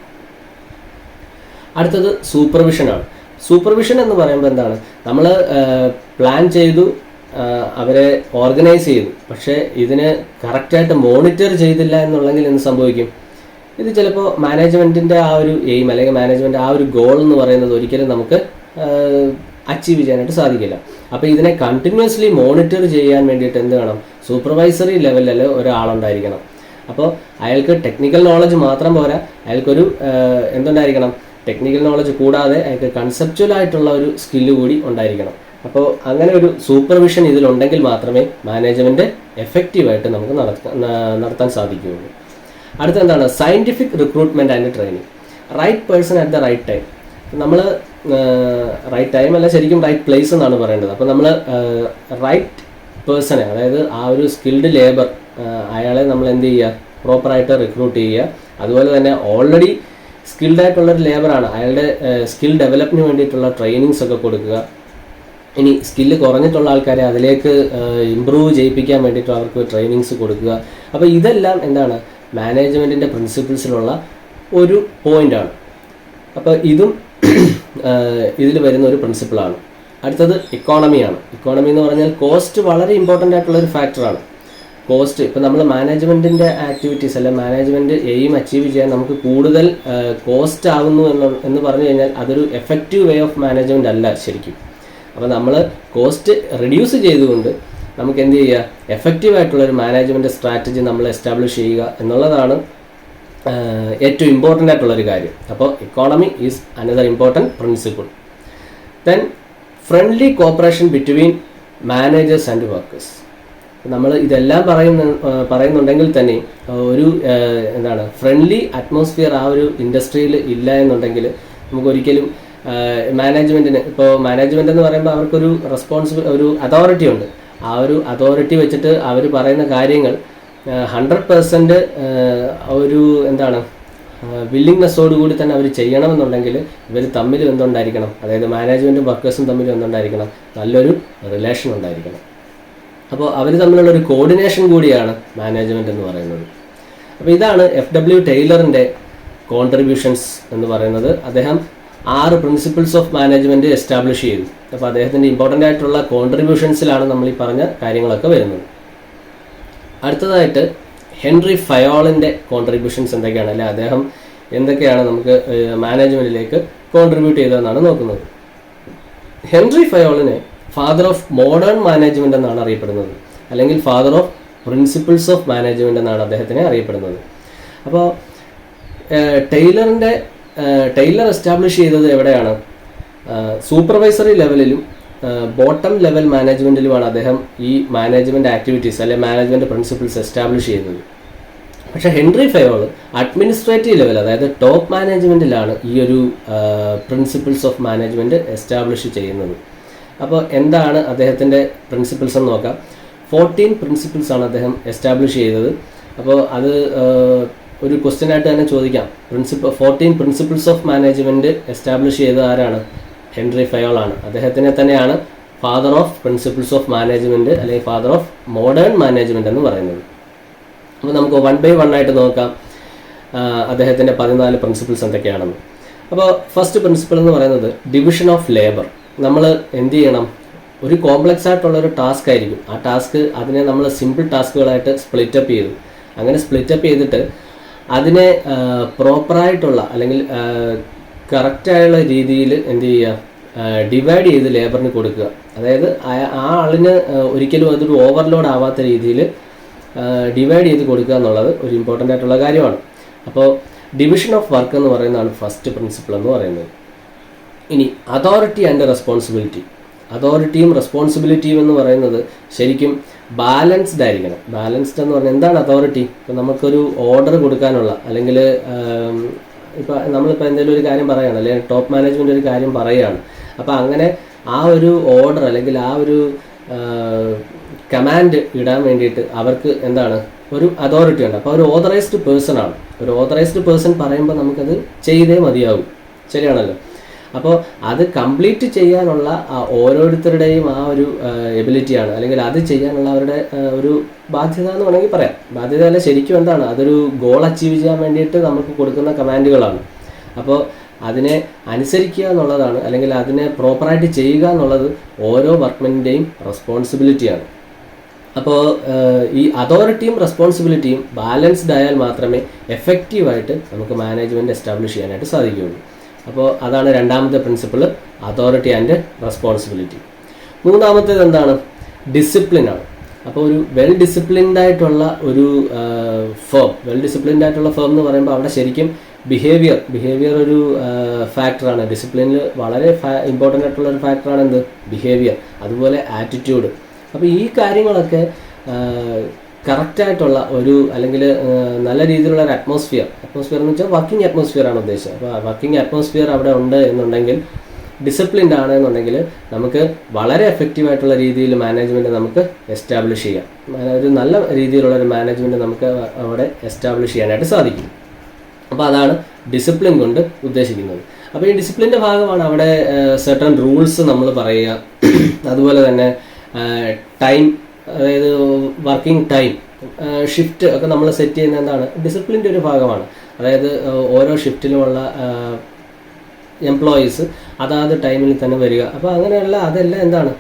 അടുത്തത് സൂപ്പർവിഷനാണ്. സൂപ്പർവിഷൻ എന്ന് പറയുമ്പോൾ എന്താണ്, നമ്മൾ പ്ലാൻ ചെയ്തു, അവരെ ഓർഗനൈസ് ചെയ്തു, പക്ഷേ ഇതിന് കറക്റ്റായിട്ട് മോണിറ്റർ ചെയ്തില്ല എന്നുള്ളെങ്കിൽ എന്ത് സംഭവിക്കും, ഇത് ചിലപ്പോൾ മാനേജ്മെൻറ്റിൻ്റെ ആ ഒരു എയിം അല്ലെങ്കിൽ മാനേജ്മെൻറ്റ് ആ ഒരു ഗോൾ എന്ന് പറയുന്നത് ഒരിക്കലും നമുക്ക് അച്ചീവ് ചെയ്യാനായിട്ട് സാധിക്കില്ല. അപ്പോൾ ഇതിനെ കണ്ടിന്യൂസ്ലി മോണിറ്റർ ചെയ്യാൻ വേണ്ടിയിട്ട് എന്ത് വേണം, സൂപ്പർവൈസറി ലെവലിൽ ഒരാളുണ്ടായിരിക്കണം. അപ്പോൾ അയാൾക്ക് ടെക്നിക്കൽ നോളജ് മാത്രം പോരാ, അയാൾക്കൊരു എന്തുണ്ടായിരിക്കണം, ടെക്നിക്കൽ നോളജ് കൂടാതെ അയാൾക്ക് കൺസെപ്ച്വൽ ആയിട്ടുള്ള ഒരു സ്കില്ല് കൂടി ഉണ്ടായിരിക്കണം. അപ്പോൾ അങ്ങനെ ഒരു സൂപ്പർവിഷൻ ഇതിലുണ്ടെങ്കിൽ മാത്രമേ മാനേജ്മെൻറ്റ് എഫക്റ്റീവായിട്ട് നമുക്ക് നടത്താൻ സാധിക്കുകയുള്ളൂ. അടുത്ത എന്താണ്, scientific recruitment and training. Right person at the right time. നമ്മൾ റൈറ്റ് ടൈം അല്ല, ശരിക്കും റൈറ്റ് പ്ലേസ് എന്നാണ് പറയേണ്ടത്. അപ്പോൾ നമ്മൾ റൈറ്റ് പേഴ്സണെ, അതായത് ആ ഒരു സ്കിൽഡ് ലേബർ, അയാളെ നമ്മൾ എന്ത് ചെയ്യുക, പ്രോപ്പറായിട്ട് റിക്രൂട്ട് ചെയ്യുക. അതുപോലെ തന്നെ ഓൾറെഡി സ്കിൽഡ് ആയിട്ടുള്ളൊരു ലേബറാണ്, അയാളുടെ സ്കിൽ ഡെവലപ്പിന് വേണ്ടിയിട്ടുള്ള ട്രെയിനിങ്സ് ഒക്കെ കൊടുക്കുക. ഇനി സ്കില്ല് കുറഞ്ഞിട്ടുള്ള ആൾക്കാരെ അതിലേക്ക് ഇമ്പ്രൂവ് ചെയ്യിപ്പിക്കാൻ വേണ്ടിയിട്ട് അവർക്ക് ട്രെയിനിങ്സ് കൊടുക്കുക. അപ്പോൾ ഇതെല്ലാം എന്താണ്, മാനേജ്മെൻറ്റിൻ്റെ പ്രിൻസിപ്പിൾസിലുള്ള ഒരു പോയിൻ്റാണ്. അപ്പോൾ ഇതും ഇതിൽ വരുന്ന ഒരു പ്രിൻസിപ്പിളാണ്. അടുത്തത് ഇക്കോണമിയാണ്. ഇക്കോണമി എന്ന് പറഞ്ഞാൽ കോസ്റ്റ് വളരെ ഇമ്പോർട്ടൻ്റ് ആയിട്ടുള്ളൊരു ഫാക്ടറാണ്. കോസ്റ്റ്, ഇപ്പോൾ നമ്മൾ മാനേജ്മെൻറ്റിൻ്റെ ആക്ടിവിറ്റീസ് അല്ല, മാനേജ്മെൻറ്റ് എയിം അച്ചീവ് ചെയ്യാൻ നമുക്ക് കൂടുതൽ കോസ്റ്റ് ആകുന്നു എന്ന് പറഞ്ഞു കഴിഞ്ഞാൽ അതൊരു എഫക്റ്റീവ് വേ ഓഫ് മാനേജ്മെൻറ്റ് അല്ല ശരിക്കും. അപ്പോൾ നമ്മൾ കോസ്റ്റ് റിഡ്യൂസ് ചെയ്തുകൊണ്ട് നമുക്ക് എന്ത് ചെയ്യുക, എഫക്റ്റീവായിട്ടുള്ളൊരു മാനേജ്മെൻറ്റ് സ്ട്രാറ്റജി നമ്മൾ എസ്റ്റാബ്ലിഷ് ചെയ്യുക എന്നുള്ളതാണ് ഏറ്റവും ഇമ്പോർട്ടൻ്റ് ആയിട്ടുള്ളൊരു കാര്യം. അപ്പോൾ economy is another important principle. Then friendly corporation between managers and workers. നമ്മൾ ഇതെല്ലാം പറയുന്നുണ്ടെങ്കിൽ തന്നെ ഒരു എന്താണ്, ഫ്രണ്ട്ലി അറ്റ്മോസ്ഫിയർ ആ ഒരു ഇൻഡസ്ട്രിയിൽ ഇല്ല എന്നുണ്ടെങ്കിൽ നമുക്കൊരിക്കലും മാനേജ്മെൻറ്റിന്, ഇപ്പോൾ മാനേജ്മെൻ്റ് എന്ന് പറയുമ്പോൾ അവർക്കൊരു ഒരു അതോറിറ്റി ഉണ്ട്. ആ ഒരു അതോറിറ്റി വെച്ചിട്ട് അവർ പറയുന്ന കാര്യങ്ങൾ 100% ഒരു എന്താണ്, വില്ലിങ്നെസ്സോടുകൂടി തന്നെ അവർ ചെയ്യണമെന്നുണ്ടെങ്കിൽ ഇവർ തമ്മിൽ എന്തുണ്ടായിരിക്കണം, അതായത് മാനേജ്മെൻറ്റും വർക്കേഴ്സും തമ്മിൽ എന്തുണ്ടായിരിക്കണം, നല്ലൊരു റിലേഷൻ ഉണ്ടായിരിക്കണം. അപ്പോൾ അവർ തമ്മിലുള്ളൊരു കോർഡിനേഷൻ കൂടിയാണ് മാനേജ്മെൻറ്റ് എന്ന് പറയുന്നത്. അപ്പോൾ ഇതാണ് FW ടൈലറിൻ്റെ കോൺട്രിബ്യൂഷൻസ് എന്ന് പറയുന്നത്. അദ്ദേഹം 6 പ്രിൻസിപ്പിൾസ് ഓഫ് മാനേജ്മെൻറ്റ് എസ്റ്റാബ്ലിഷ് ചെയ്തു. അപ്പോൾ അദ്ദേഹത്തിൻ്റെ ഇമ്പോർട്ടൻ്റ് ആയിട്ടുള്ള കോൺട്രിബ്യൂഷൻസിലാണ് നമ്മൾ ഈ പറഞ്ഞ കാര്യങ്ങളൊക്കെ വരുന്നത്. അടുത്തതായിട്ട് ഹെൻറി ഫയോളിൻ്റെ കോൺട്രിബ്യൂഷൻസ് എന്തൊക്കെയാണ്, അല്ലെ അദ്ദേഹം എന്തൊക്കെയാണ് നമുക്ക് മാനേജ്മെൻറ്റിലേക്ക് കോൺട്രിബ്യൂട്ട് ചെയ്തതെന്നാണ് നോക്കുന്നത്. ഹെൻറി ഫയോളിനെ ഫാദർ ഓഫ് മോഡേൺ മാനേജ്മെൻറ്റ് എന്നാണ് അറിയപ്പെടുന്നത്, അല്ലെങ്കിൽ father of principles of management എന്നാണ് അദ്ദേഹത്തിനെ അറിയപ്പെടുന്നത്. അപ്പോൾ ടൈലർ എസ്റ്റാബ്ലിഷ് ചെയ്തത് എവിടെയാണ്? സൂപ്പർവൈസറി ലെവലിലും ബോട്ടം ലെവൽ മാനേജ്മെൻറ്റിലുമാണ് അദ്ദേഹം ഈ മാനേജ്മെൻറ്റ് ആക്ടിവിറ്റീസ് അല്ലെ മാനേജ്മെൻറ്റ് പ്രിൻസിപ്പിൾസ് എസ്റ്റാബ്ലിഷ് ചെയ്യുന്നത്. പക്ഷേ ഹെൻറി ഫയോൾ അഡ്മിനിസ്ട്രേറ്റീവ് ലെവൽ, അതായത് ടോപ്പ് മാനേജ്മെൻറ്റിലാണ് ഈ ഒരു പ്രിൻസിപ്പിൾസ് ഓഫ് മാനേജ്മെൻറ്റ് എസ്റ്റാബ്ലിഷ് ചെയ്യുന്നത്. അപ്പോൾ എന്താണ് അദ്ദേഹത്തിൻ്റെ പ്രിൻസിപ്പിൾസ് എന്ന് നോക്കാം. 14 പ്രിൻസിപ്പിൾസ് ആണ് അദ്ദേഹം എസ്റ്റാബ്ലിഷ് ചെയ്തത്. അപ്പോൾ അത് ഒരു ക്വസ്റ്റ്യൻ ആയിട്ട് തന്നെ ചോദിക്കാം. 14 പ്രിൻസിപ്പിൾസ് ഓഫ് മാനേജ്മെൻറ്റ് എസ്റ്റാബ്ലിഷ് ചെയ്തത് ആരാണ്? ഹെൻറി ഫയോൾ ആണ്. അദ്ദേഹത്തിനെ തന്നെയാണ് father of principles of management അല്ലെങ്കിൽ ഫാദർ ഓഫ് മോഡേൺ മാനേജ്മെൻറ്റ് എന്ന് പറയുന്നത്. അപ്പോൾ നമുക്ക് 1 by 1 ആയിട്ട് നോക്കാം അദ്ദേഹത്തിൻ്റെ 14 പ്രിൻസിപ്പിൾസ് എന്തൊക്കെയാണെന്ന്. അപ്പോൾ ഫസ്റ്റ് പ്രിൻസിപ്പിൾ എന്ന് പറയുന്നത് ഡിവിഷൻ ഓഫ് ലേബർ. നമ്മൾ എന്ത് ചെയ്യണം, ഒരു കോംപ്ലക്സ് ആയിട്ടുള്ളൊരു ടാസ്ക് ആയിരിക്കും. ആ ടാസ്ക് അതിനെ നമ്മൾ സിമ്പിൾ ടാസ്കുകളായിട്ട് സ്പ്ലിറ്റപ്പ് ചെയ്തു. അങ്ങനെ സ്പ്ലിറ്റപ്പ് ചെയ്തിട്ട് അതിനെ പ്രോപ്പറായിട്ടുള്ള അല്ലെങ്കിൽ കറക്റ്റായുള്ള രീതിയിൽ എന്ത് ചെയ്യുക, ഡിവൈഡ് ചെയ്ത് ലേബറിന് കൊടുക്കുക. അതായത് ആ ആളിന് ഒരിക്കലും അതൊരു ഓവർലോഡ് ആവാത്ത രീതിയിൽ ഡിവൈഡ് ചെയ്ത് കൊടുക്കുക എന്നുള്ളത് ഒരു ഇമ്പോർട്ടൻ്റ് ആയിട്ടുള്ള കാര്യമാണ്. അപ്പോൾ ഡിവിഷൻ ഓഫ് വർക്ക് എന്ന് പറയുന്നതാണ് ഫസ്റ്റ് പ്രിൻസിപ്പിൾ എന്ന് പറയുന്നത്. ഇനി അതോറിറ്റി ആൻഡ് റെസ്പോൺസിബിലിറ്റി. അതോറിറ്റിയും റെസ്പോൺസിബിലിറ്റിയും എന്ന് പറയുന്നത് ശരിക്കും ബാലൻസ്ഡ് ആയിരിക്കണം. ബാലൻസ്ഡ് എന്ന് പറഞ്ഞാൽ എന്താണ് അതോറിറ്റി? ഇപ്പോൾ നമുക്കൊരു ഓർഡർ കൊടുക്കാനുള്ള, അല്ലെങ്കിൽ ഇപ്പോൾ നമ്മളിപ്പോൾ എന്തെങ്കിലും ഒരു കാര്യം പറയുകയാണ്, അല്ലെങ്കിൽ ടോപ്പ് മാനേജ്മെൻറ്റ് ഒരു കാര്യം പറയുകയാണ്. അപ്പോൾ അങ്ങനെ ആ ഒരു ഓർഡർ അല്ലെങ്കിൽ ആ ഒരു കമാൻഡ് ഇടാൻ വേണ്ടിയിട്ട് അവർക്ക് എന്താണ്, ഒരു അതോറിറ്റി ഉണ്ട്. അപ്പോൾ ഒരു ഓതറൈസ്ഡ് പേഴ്സൺ ആണ്. ഒരു ഓതറൈസ്ഡ് പേഴ്സൺ പറയുമ്പോൾ നമുക്കത് ചെയ്തേ മതിയാവും. ശരിയാണല്ലോ. അപ്പോൾ അത് കംപ്ലീറ്റ് ചെയ്യാനുള്ള ഓരോരുത്തരുടെയും ആ ഒരു എബിലിറ്റിയാണ്, അല്ലെങ്കിൽ അത് ചെയ്യാനുള്ള അവരുടെ ഒരു ബാധ്യത എന്ന് വേണമെങ്കിൽ പറയാം. ബാധ്യത അല്ല, ശരിക്കും എന്താണ്, അതൊരു ഗോൾ അച്ചീവ് ചെയ്യാൻ വേണ്ടിയിട്ട് നമുക്ക് കൊടുക്കുന്ന കമാൻഡുകളാണ്. അപ്പോൾ അതിനെ അനുസരിക്കുക എന്നുള്ളതാണ്, അല്ലെങ്കിൽ അതിനെ പ്രോപ്പറായിട്ട് ചെയ്യുക എന്നുള്ളത് ഓരോ വർക്ക്മെൻ്റിൻ്റെയും റെസ്പോൺസിബിലിറ്റിയാണ്. അപ്പോൾ ഈ അതോറിറ്റിയും റെസ്പോൺസിബിലിറ്റിയും ബാലൻസ്ഡ് ആയാൽ മാത്രമേ എഫക്റ്റീവായിട്ട് നമുക്ക് മാനേജ്മെൻറ്റ് എസ്റ്റാബ്ലിഷ് ചെയ്യാനായിട്ട് സാധിക്കുകയുള്ളൂ. അപ്പോൾ അതാണ് രണ്ടാമത്തെ പ്രിൻസിപ്പിൾ, അതോറിറ്റി ആൻഡ് റെസ്പോൺസിബിലിറ്റി. മൂന്നാമത്തേത് എന്താണ്? ഡിസിപ്ലിനാണ്. അപ്പോൾ ഒരു വെൽ ഡിസിപ്ലിൻഡ് ആയിട്ടുള്ള ഒരു ഫേം, എന്ന് പറയുമ്പോൾ അവിടെ ശരിക്കും ബിഹേവിയർ ഒരു ഫാക്ടറാണ്. ഡിസിപ്ലിനിൽ വളരെ ഇമ്പോർട്ടൻ്റ് ആയിട്ടുള്ള ഒരു ഫാക്ടറാണ് എന്ത്? ബിഹേവിയർ. അതുപോലെ ആറ്റിറ്റ്യൂഡ്. അപ്പോൾ ഈ കാര്യങ്ങളൊക്കെ കറക്റ്റായിട്ടുള്ള ഒരു, അല്ലെങ്കിൽ നല്ല രീതിയിലുള്ള ഒരു അറ്റ്മോസ്ഫിയർ എന്ന് വെച്ചാൽ വർക്കിംഗ് അറ്റ്മോസ്ഫിയർ ആണ് ഉദ്ദേശിച്ചത്. അപ്പോൾ വർക്കിംഗ് അറ്റ്മോസ്ഫിയർ അവിടെ ഉണ്ട് എന്നുണ്ടെങ്കിൽ, ഡിസിപ്ലിൻഡ് ആണ് എന്നുണ്ടെങ്കിൽ, നമുക്ക് വളരെ എഫക്റ്റീവായിട്ടുള്ള രീതിയിൽ മാനേജ്മെൻറ്റ് നമുക്ക് എസ്റ്റാബ്ലിഷ് ചെയ്യാം. ഒരു നല്ല രീതിയിലുള്ള ഒരു മാനേജ്മെൻറ്റ് നമുക്ക് അവിടെ എസ്റ്റാബ്ലിഷ് ചെയ്യാനായിട്ട് സാധിക്കും. അപ്പോൾ അതാണ് ഡിസിപ്ലിൻ കൊണ്ട് ഉദ്ദേശിക്കുന്നത്. അപ്പോൾ ഈ ഡിസിപ്ലിൻ്റെ ഭാഗമാണ് അവിടെ സെർട്ടൺ റൂൾസ് നമ്മൾ പറയുക. അതുപോലെ തന്നെ ടൈം, അതായത് വർക്കിംഗ് ടൈം, ഷിഫ്റ്റ് ഒക്കെ നമ്മൾ സെറ്റ് ചെയ്യുന്ന എന്താണ്, ഡിസിപ്ലിൻ്റെ ഒരു ഭാഗമാണ്. അതായത് ഓരോ ഷിഫ്റ്റിലുമുള്ള എംപ്ലോയീസ് അതാത് ടൈമിൽ തന്നെ വരിക. അപ്പോൾ അങ്ങനെയുള്ള അതെല്ലാം എന്താണ്,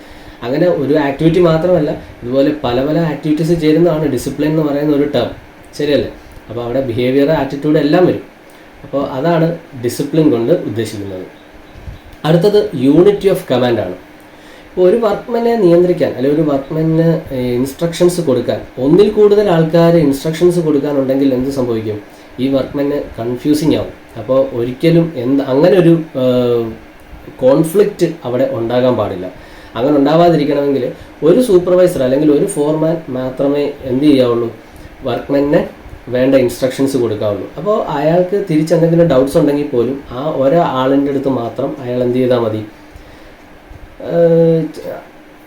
അങ്ങനെ ഒരു ആക്ടിവിറ്റി മാത്രമല്ല, ഇതുപോലെ പല പല ആക്ടിവിറ്റീസ് ചേരുന്നതാണ് ഡിസിപ്ലിൻ എന്ന് പറയുന്ന ഒരു ടേം. ശരിയല്ലേ? അപ്പോൾ അവിടെ ബിഹേവിയർ, ആറ്റിറ്റ്യൂഡ് എല്ലാം വരും. അപ്പോൾ അതാണ് ഡിസിപ്ലിൻ കൊണ്ട് ഉദ്ദേശിക്കുന്നത്. അടുത്തത് യൂണിറ്റി ഓഫ് കമാൻഡാണ്. ഇപ്പോൾ ഒരു വർക്ക്മെനെ നിയന്ത്രിക്കാൻ, അല്ലെങ്കിൽ ഒരു വർക്ക്മെന് ഇൻസ്ട്രക്ഷൻസ് കൊടുക്കാൻ ഒന്നിൽ കൂടുതൽ ആൾക്കാർ ഇൻസ്ട്രക്ഷൻസ് കൊടുക്കാനുണ്ടെങ്കിൽ എന്ത് സംഭവിക്കും? ഈ വർക്ക്മെന് കൺഫ്യൂസിങ് ആവും. അപ്പോൾ ഒരിക്കലും അങ്ങനെ ഒരു കോൺഫ്ലിക്റ്റ് അവിടെ ഉണ്ടാകാൻ പാടില്ല. അങ്ങനെ ഉണ്ടാവാതിരിക്കണമെങ്കിൽ ഒരു സൂപ്പർവൈസർ അല്ലെങ്കിൽ ഒരു ഫോർമാൻ മാത്രമേ എന്ത് ചെയ്യാവുള്ളൂ, വർക്ക്മെനെ വേണ്ട ഇൻസ്ട്രക്ഷൻസ് കൊടുക്കാവുള്ളൂ. അപ്പോൾ അയാൾക്ക് തിരിച്ചെന്തെങ്കിലും ഡൗട്ട്സ് ഉണ്ടെങ്കിൽ പോലും ആ ഒരാളിൻ്റെ അടുത്ത് മാത്രം അയാൾ എന്ത് ചെയ്താൽ മതി,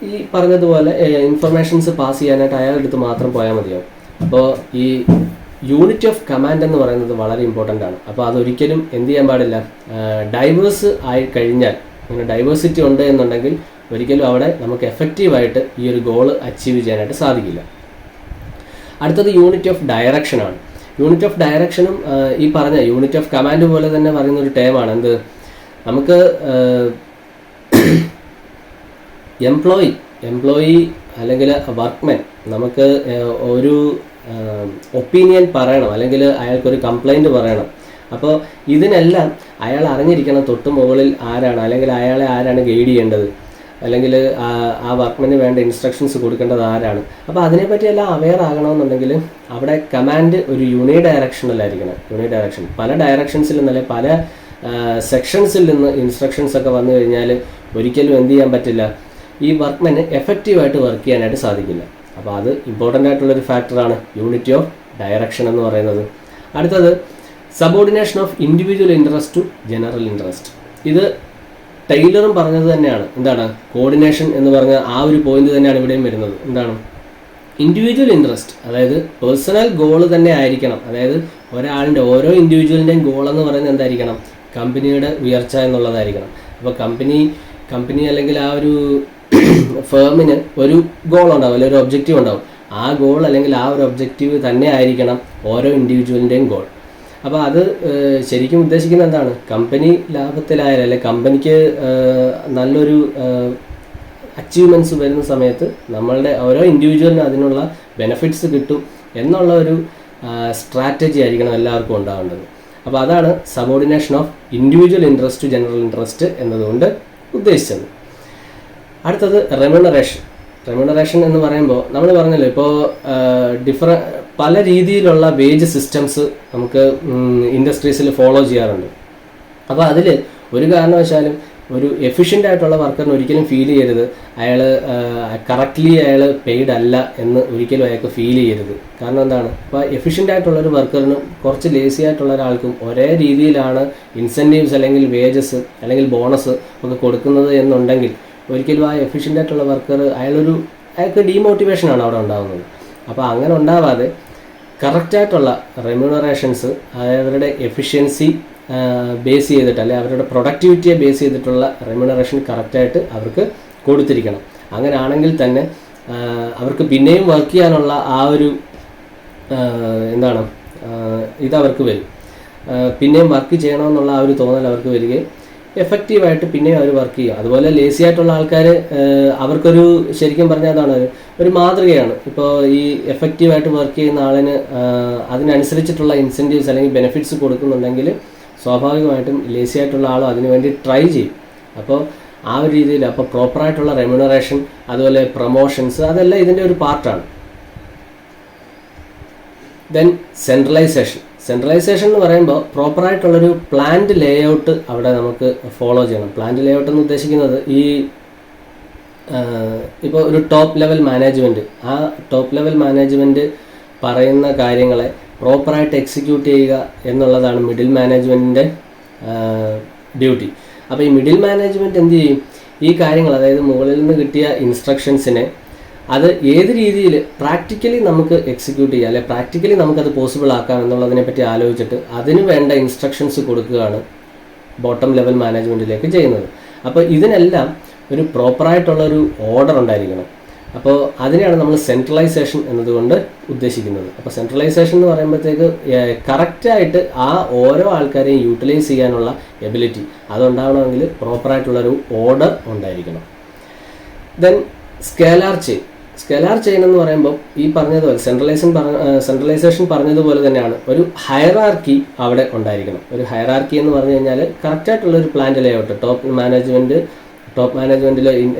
ഈ പറഞ്ഞതുപോലെ ഇൻഫർമേഷൻസ് പാസ് ചെയ്യാനായിട്ട് അയാളുടെ അടുത്ത് മാത്രം പോയാൽ മതിയാവും. അപ്പോൾ ഈ യൂണിറ്റ് ഓഫ് കമാൻഡ് എന്ന് പറയുന്നത് വളരെ ഇമ്പോർട്ടൻ്റ് ആണ്. അപ്പോൾ അതൊരിക്കലും എന്ത് ചെയ്യാൻ പാടില്ല, ഡൈവേഴ്സ് ആയി കഴിഞ്ഞാൽ, അങ്ങനെ ഡൈവേഴ്സിറ്റി ഉണ്ട് എന്നുണ്ടെങ്കിൽ ഒരിക്കലും അവിടെ നമുക്ക് എഫക്റ്റീവായിട്ട് ഈ ഒരു ഗോൾ അച്ചീവ് ചെയ്യാനായിട്ട് സാധിക്കില്ല. അടുത്തത് യൂണിറ്റ് ഓഫ് ഡയറക്ഷൻ ആണ്. യൂണിറ്റ് ഓഫ് ഡയറക്ഷനും ഈ പറഞ്ഞ യൂണിറ്റ് ഓഫ് കമാൻഡ് പോലെ തന്നെ പറയുന്ന ഒരു ടേമാണ്. എന്ത്, നമുക്ക് എംപ്ലോയി അല്ലെങ്കിൽ വർക്ക്മെൻ നമുക്ക് ഒരു ഒപ്പീനിയൻ പറയണം, അല്ലെങ്കിൽ അയാൾക്കൊരു കംപ്ലൈൻറ്റ് പറയണം. അപ്പോൾ ഇതിനെല്ലാം അയാൾ അറിഞ്ഞിരിക്കണം തൊട്ട് മുകളിൽ ആരാണ്, അല്ലെങ്കിൽ അയാളെ ആരാണ് ഗൈഡ് ചെയ്യേണ്ടത്, അല്ലെങ്കിൽ ആ വർക്ക്മെന് വേണ്ട ഇൻസ്ട്രക്ഷൻസ് കൊടുക്കേണ്ടത് ആരാണ്. അപ്പോൾ അതിനെപ്പറ്റിയെല്ലാം അവെയർ ആകണമെന്നുണ്ടെങ്കിൽ അവിടെ കമാൻഡ് ഒരു യൂണിഡയറക്ഷനിലായിരിക്കണം. യൂണിഡയറക്ഷൻ പല ഡയറക്ഷൻസിൽ നിന്നല്ലേ പല സെക്ഷൻസിൽ നിന്ന് ഇൻസ്ട്രക്ഷൻസ് ഒക്കെ വന്നു കഴിഞ്ഞാൽ ഒരിക്കലും എന്ത് ചെയ്യാൻ പറ്റില്ല, ഈ വർക്ക്മെന് എഫക്റ്റീവായിട്ട് വർക്ക് ചെയ്യാനായിട്ട് സാധിക്കില്ല. അപ്പോൾ അത് ഇമ്പോർട്ടൻ്റ് ആയിട്ടുള്ളൊരു ഫാക്ടറാണ് യൂണിറ്റി ഓഫ് ഡയറക്ഷൻ എന്ന് പറയുന്നത്. അടുത്തത് subordination of individual interest to general interest. ഇത് ടൈലറും പറഞ്ഞത് തന്നെയാണ്. എന്താണ് കോർഡിനേഷൻ എന്ന് പറഞ്ഞ ആ ഒരു പോയിന്റ് തന്നെയാണ് ഇവിടെയും വരുന്നത്. എന്താണ് ഇൻഡിവിജ്വൽ ഇൻട്രസ്റ്റ്, അതായത് പേഴ്സണൽ ഗോൾ തന്നെ ആയിരിക്കണം. അതായത് ഒരാളിൻ്റെ ഓരോ ഇൻഡിവിജ്വലിൻ്റെയും ഗോൾ എന്ന് പറയുന്നത് എന്തായിരിക്കണം, കമ്പനിയുടെ ഉയർച്ച എന്നുള്ളതായിരിക്കണം. അപ്പോൾ കമ്പനി അല്ലെങ്കിൽ ആ ഒരു ഫേമിന് ഒരു ഗോൾ ഉണ്ടാവും, അല്ലെങ്കിൽ ഒരു ഒബ്ജക്റ്റീവ് ഉണ്ടാവും. ആ ഗോൾ അല്ലെങ്കിൽ ആ ഒരു ഒബ്ജക്റ്റീവ് തന്നെ ആയിരിക്കണം ഓരോ ഇൻഡിവിജ്വലിൻ്റെയും ഗോൾ. അപ്പോൾ അത് ശരിക്കും ഉദ്ദേശിക്കുന്നത് എന്താണ്, കമ്പനി ലാഭത്തിലായാലും അല്ലെങ്കിൽ കമ്പനിക്ക് നല്ലൊരു അച്ചീവ്മെൻറ്റ്സ് വരുന്ന സമയത്ത് നമ്മളുടെ ഓരോ ഇൻഡിവിജ്വലിനും അതിനുള്ള ബെനിഫിറ്റ്സ് കിട്ടും എന്നുള്ള ഒരു സ്ട്രാറ്റജി ആയിരിക്കണം എല്ലാവർക്കും ഉണ്ടാവേണ്ടത്. അപ്പോൾ അതാണ് subordination of individual interest to general interest എന്നതുകൊണ്ട് ഉദ്ദേശിച്ചത്. അടുത്തത് റെമ്യൂണറേഷൻ എന്ന് പറയുമ്പോൾ നമ്മൾ പറഞ്ഞല്ലോ, ഇപ്പോൾ പല രീതിയിലുള്ള വേജ് സിസ്റ്റംസ് നമുക്ക് ഇൻഡസ്ട്രീസിൽ ഫോളോ ചെയ്യാറുണ്ട്. അപ്പോൾ അതിൽ ഒരു കാരണവശാലും ഒരു എഫിഷ്യൻ്റ് ആയിട്ടുള്ള വർക്കറിന് ഒരിക്കലും ഫീൽ ചെയ്യരുത് കറക്റ്റ്ലി അയാൾ പെയ്ഡ് അല്ല എന്ന് ഒരിക്കലും അയാൾക്ക് ഫീൽ ചെയ്യരുത്. കാരണം എന്താണ്, ഇപ്പോൾ എഫിഷ്യൻ്റ് ആയിട്ടുള്ളൊരു വർക്കറിനും കുറച്ച് ലേസി ആയിട്ടുള്ള ഒരാൾക്കും ഒരേ രീതിയിലാണ് ഇൻസെൻറ്റീവ്സ് അല്ലെങ്കിൽ വേജസ് അല്ലെങ്കിൽ ബോണസ് ഒക്കെ കൊടുക്കുന്നത് എന്നുണ്ടെങ്കിൽ ഒരിക്കലും ആ എഫിഷ്യൻ്റ് ആയിട്ടുള്ള വർക്കർ അയാൾക്ക് ഡീമോട്ടിവേഷനാണ് അവിടെ ഉണ്ടാകുന്നത്. അപ്പോൾ അങ്ങനെ ഉണ്ടാവാതെ കറക്റ്റായിട്ടുള്ള റെമ്യൂണറേഷൻസ് അവരുടെ എഫിഷ്യൻസി ബേസ് ചെയ്തിട്ട് അല്ലെങ്കിൽ അവരുടെ പ്രൊഡക്ടിവിറ്റിയെ ബേസ് ചെയ്തിട്ടുള്ള റെമ്യൂണറേഷൻ കറക്റ്റായിട്ട് അവർക്ക് കൊടുത്തിരിക്കണം. അങ്ങനെ ആണെങ്കിൽ തന്നെ അവർക്ക് പിന്നെയും വർക്ക് ചെയ്യാനുള്ള ആ ഒരു ഇതവർക്ക് വരും. പിന്നെയും വർക്ക് ചെയ്യണമെന്നുള്ള ആ ഒരു തോന്നൽ അവർക്ക് വരികയും എഫക്റ്റീവായിട്ട് പിന്നെയും അവർ വർക്ക് ചെയ്യുക. അതുപോലെ ലേസി ആയിട്ടുള്ള ആൾക്കാർ അവർക്കൊരു ശരിക്കും പറഞ്ഞാൽ അതാണ് ഒരു മാതൃകയാണ്. ഇപ്പോൾ ഈ എഫക്റ്റീവായിട്ട് വർക്ക് ചെയ്യുന്ന ആളിന് അതിനനുസരിച്ചിട്ടുള്ള ഇൻസെൻറ്റീവ്സ് അല്ലെങ്കിൽ ബെനിഫിറ്റ്സ് കൊടുക്കുന്നുണ്ടെങ്കിൽ സ്വാഭാവികമായിട്ടും ലേസി ആയിട്ടുള്ള ആളും അതിനുവേണ്ടി ട്രൈ ചെയ്യും. അപ്പോൾ ആ ഒരു രീതിയിൽ അപ്പോൾ പ്രോപ്പറായിട്ടുള്ള റെമ്യൂണറേഷൻ അതുപോലെ പ്രൊമോഷൻസ് അതെല്ലാം ഇതിൻ്റെ ഒരു പാർട്ടാണ്. ദെൻ സെൻട്രലൈസേഷൻ എന്ന് പറയുമ്പോൾ പ്രോപ്പറായിട്ടുള്ളൊരു പ്ലാന്റ് ലേഔട്ട് അവിടെ നമുക്ക് ഫോളോ ചെയ്യണം. പ്ലാന്റ് ലേഔട്ട് എന്ന് ഉദ്ദേശിക്കുന്നത് ഇപ്പോൾ ഒരു ടോപ്പ് ലെവൽ മാനേജ്മെൻറ്റ്, ആ ടോപ്പ് ലെവൽ മാനേജ്മെൻറ്റ് പറയുന്ന കാര്യങ്ങളെ പ്രോപ്പറായിട്ട് എക്സിക്യൂട്ട് ചെയ്യുക എന്നുള്ളതാണ് മിഡിൽ മാനേജ്മെൻറ്റിൻ്റെ ഡ്യൂട്ടി. അപ്പോൾ ഈ മിഡിൽ മാനേജ്മെൻറ്റ് എന്ത് ചെയ്യും, ഈ കാര്യങ്ങൾ അതായത് മുകളിൽ നിന്ന് കിട്ടിയ ഇൻസ്ട്രക്ഷൻസിനെ അത് ഏത് രീതിയിൽ പ്രാക്ടിക്കലി നമുക്ക് എക്സിക്യൂട്ട് ചെയ്യാം, അല്ലെങ്കിൽ പ്രാക്ടിക്കലി നമുക്കത് പോസിബിൾ ആക്കാം എന്നുള്ളതിനെ പറ്റി ആലോചിച്ചിട്ട് അതിന് വേണ്ട ഇൻസ്ട്രക്ഷൻസ് കൊടുക്കുകയാണ് ബോട്ടം ലെവൽ മാനേജ്മെൻറ്റിലേക്ക് ചെയ്യുന്നത്. അപ്പോൾ ഇതിനെല്ലാം ഒരു പ്രോപ്പറായിട്ടുള്ളൊരു ഓർഡർ ഉണ്ടായിരിക്കണം. അപ്പോൾ അതിനെയാണ് നമ്മൾ സെൻട്രലൈസേഷൻ എന്നതുകൊണ്ട് ഉദ്ദേശിക്കുന്നത്. അപ്പോൾ സെൻട്രലൈസേഷൻ എന്ന് പറയുമ്പോഴത്തേക്ക് കറക്റ്റായിട്ട് ആ ഓരോ ആൾക്കാരെയും യൂട്ടിലൈസ് ചെയ്യാനുള്ള എബിലിറ്റി അതുണ്ടാവണമെങ്കിൽ പ്രോപ്പറായിട്ടുള്ളൊരു ഓർഡർ ഉണ്ടായിരിക്കണം. ദെൻ സ്കേലാർ ചെയിൻ എന്ന് പറയുമ്പോൾ ഈ പറഞ്ഞതുപോലെ സെൻട്രലൈസേഷൻ പറഞ്ഞതുപോലെ തന്നെയാണ് ഒരു ഹയറാർക്കി അവിടെ ഉണ്ടായിരിക്കണം. ഒരു ഹയറാർക്കി എന്ന് പറഞ്ഞു കഴിഞ്ഞാൽ കറക്റ്റായിട്ടുള്ളൊരു പ്ലാന്റ് ലേഔട്ട്, ടോപ്പ് മാനേജ്മെൻറ്റിലെ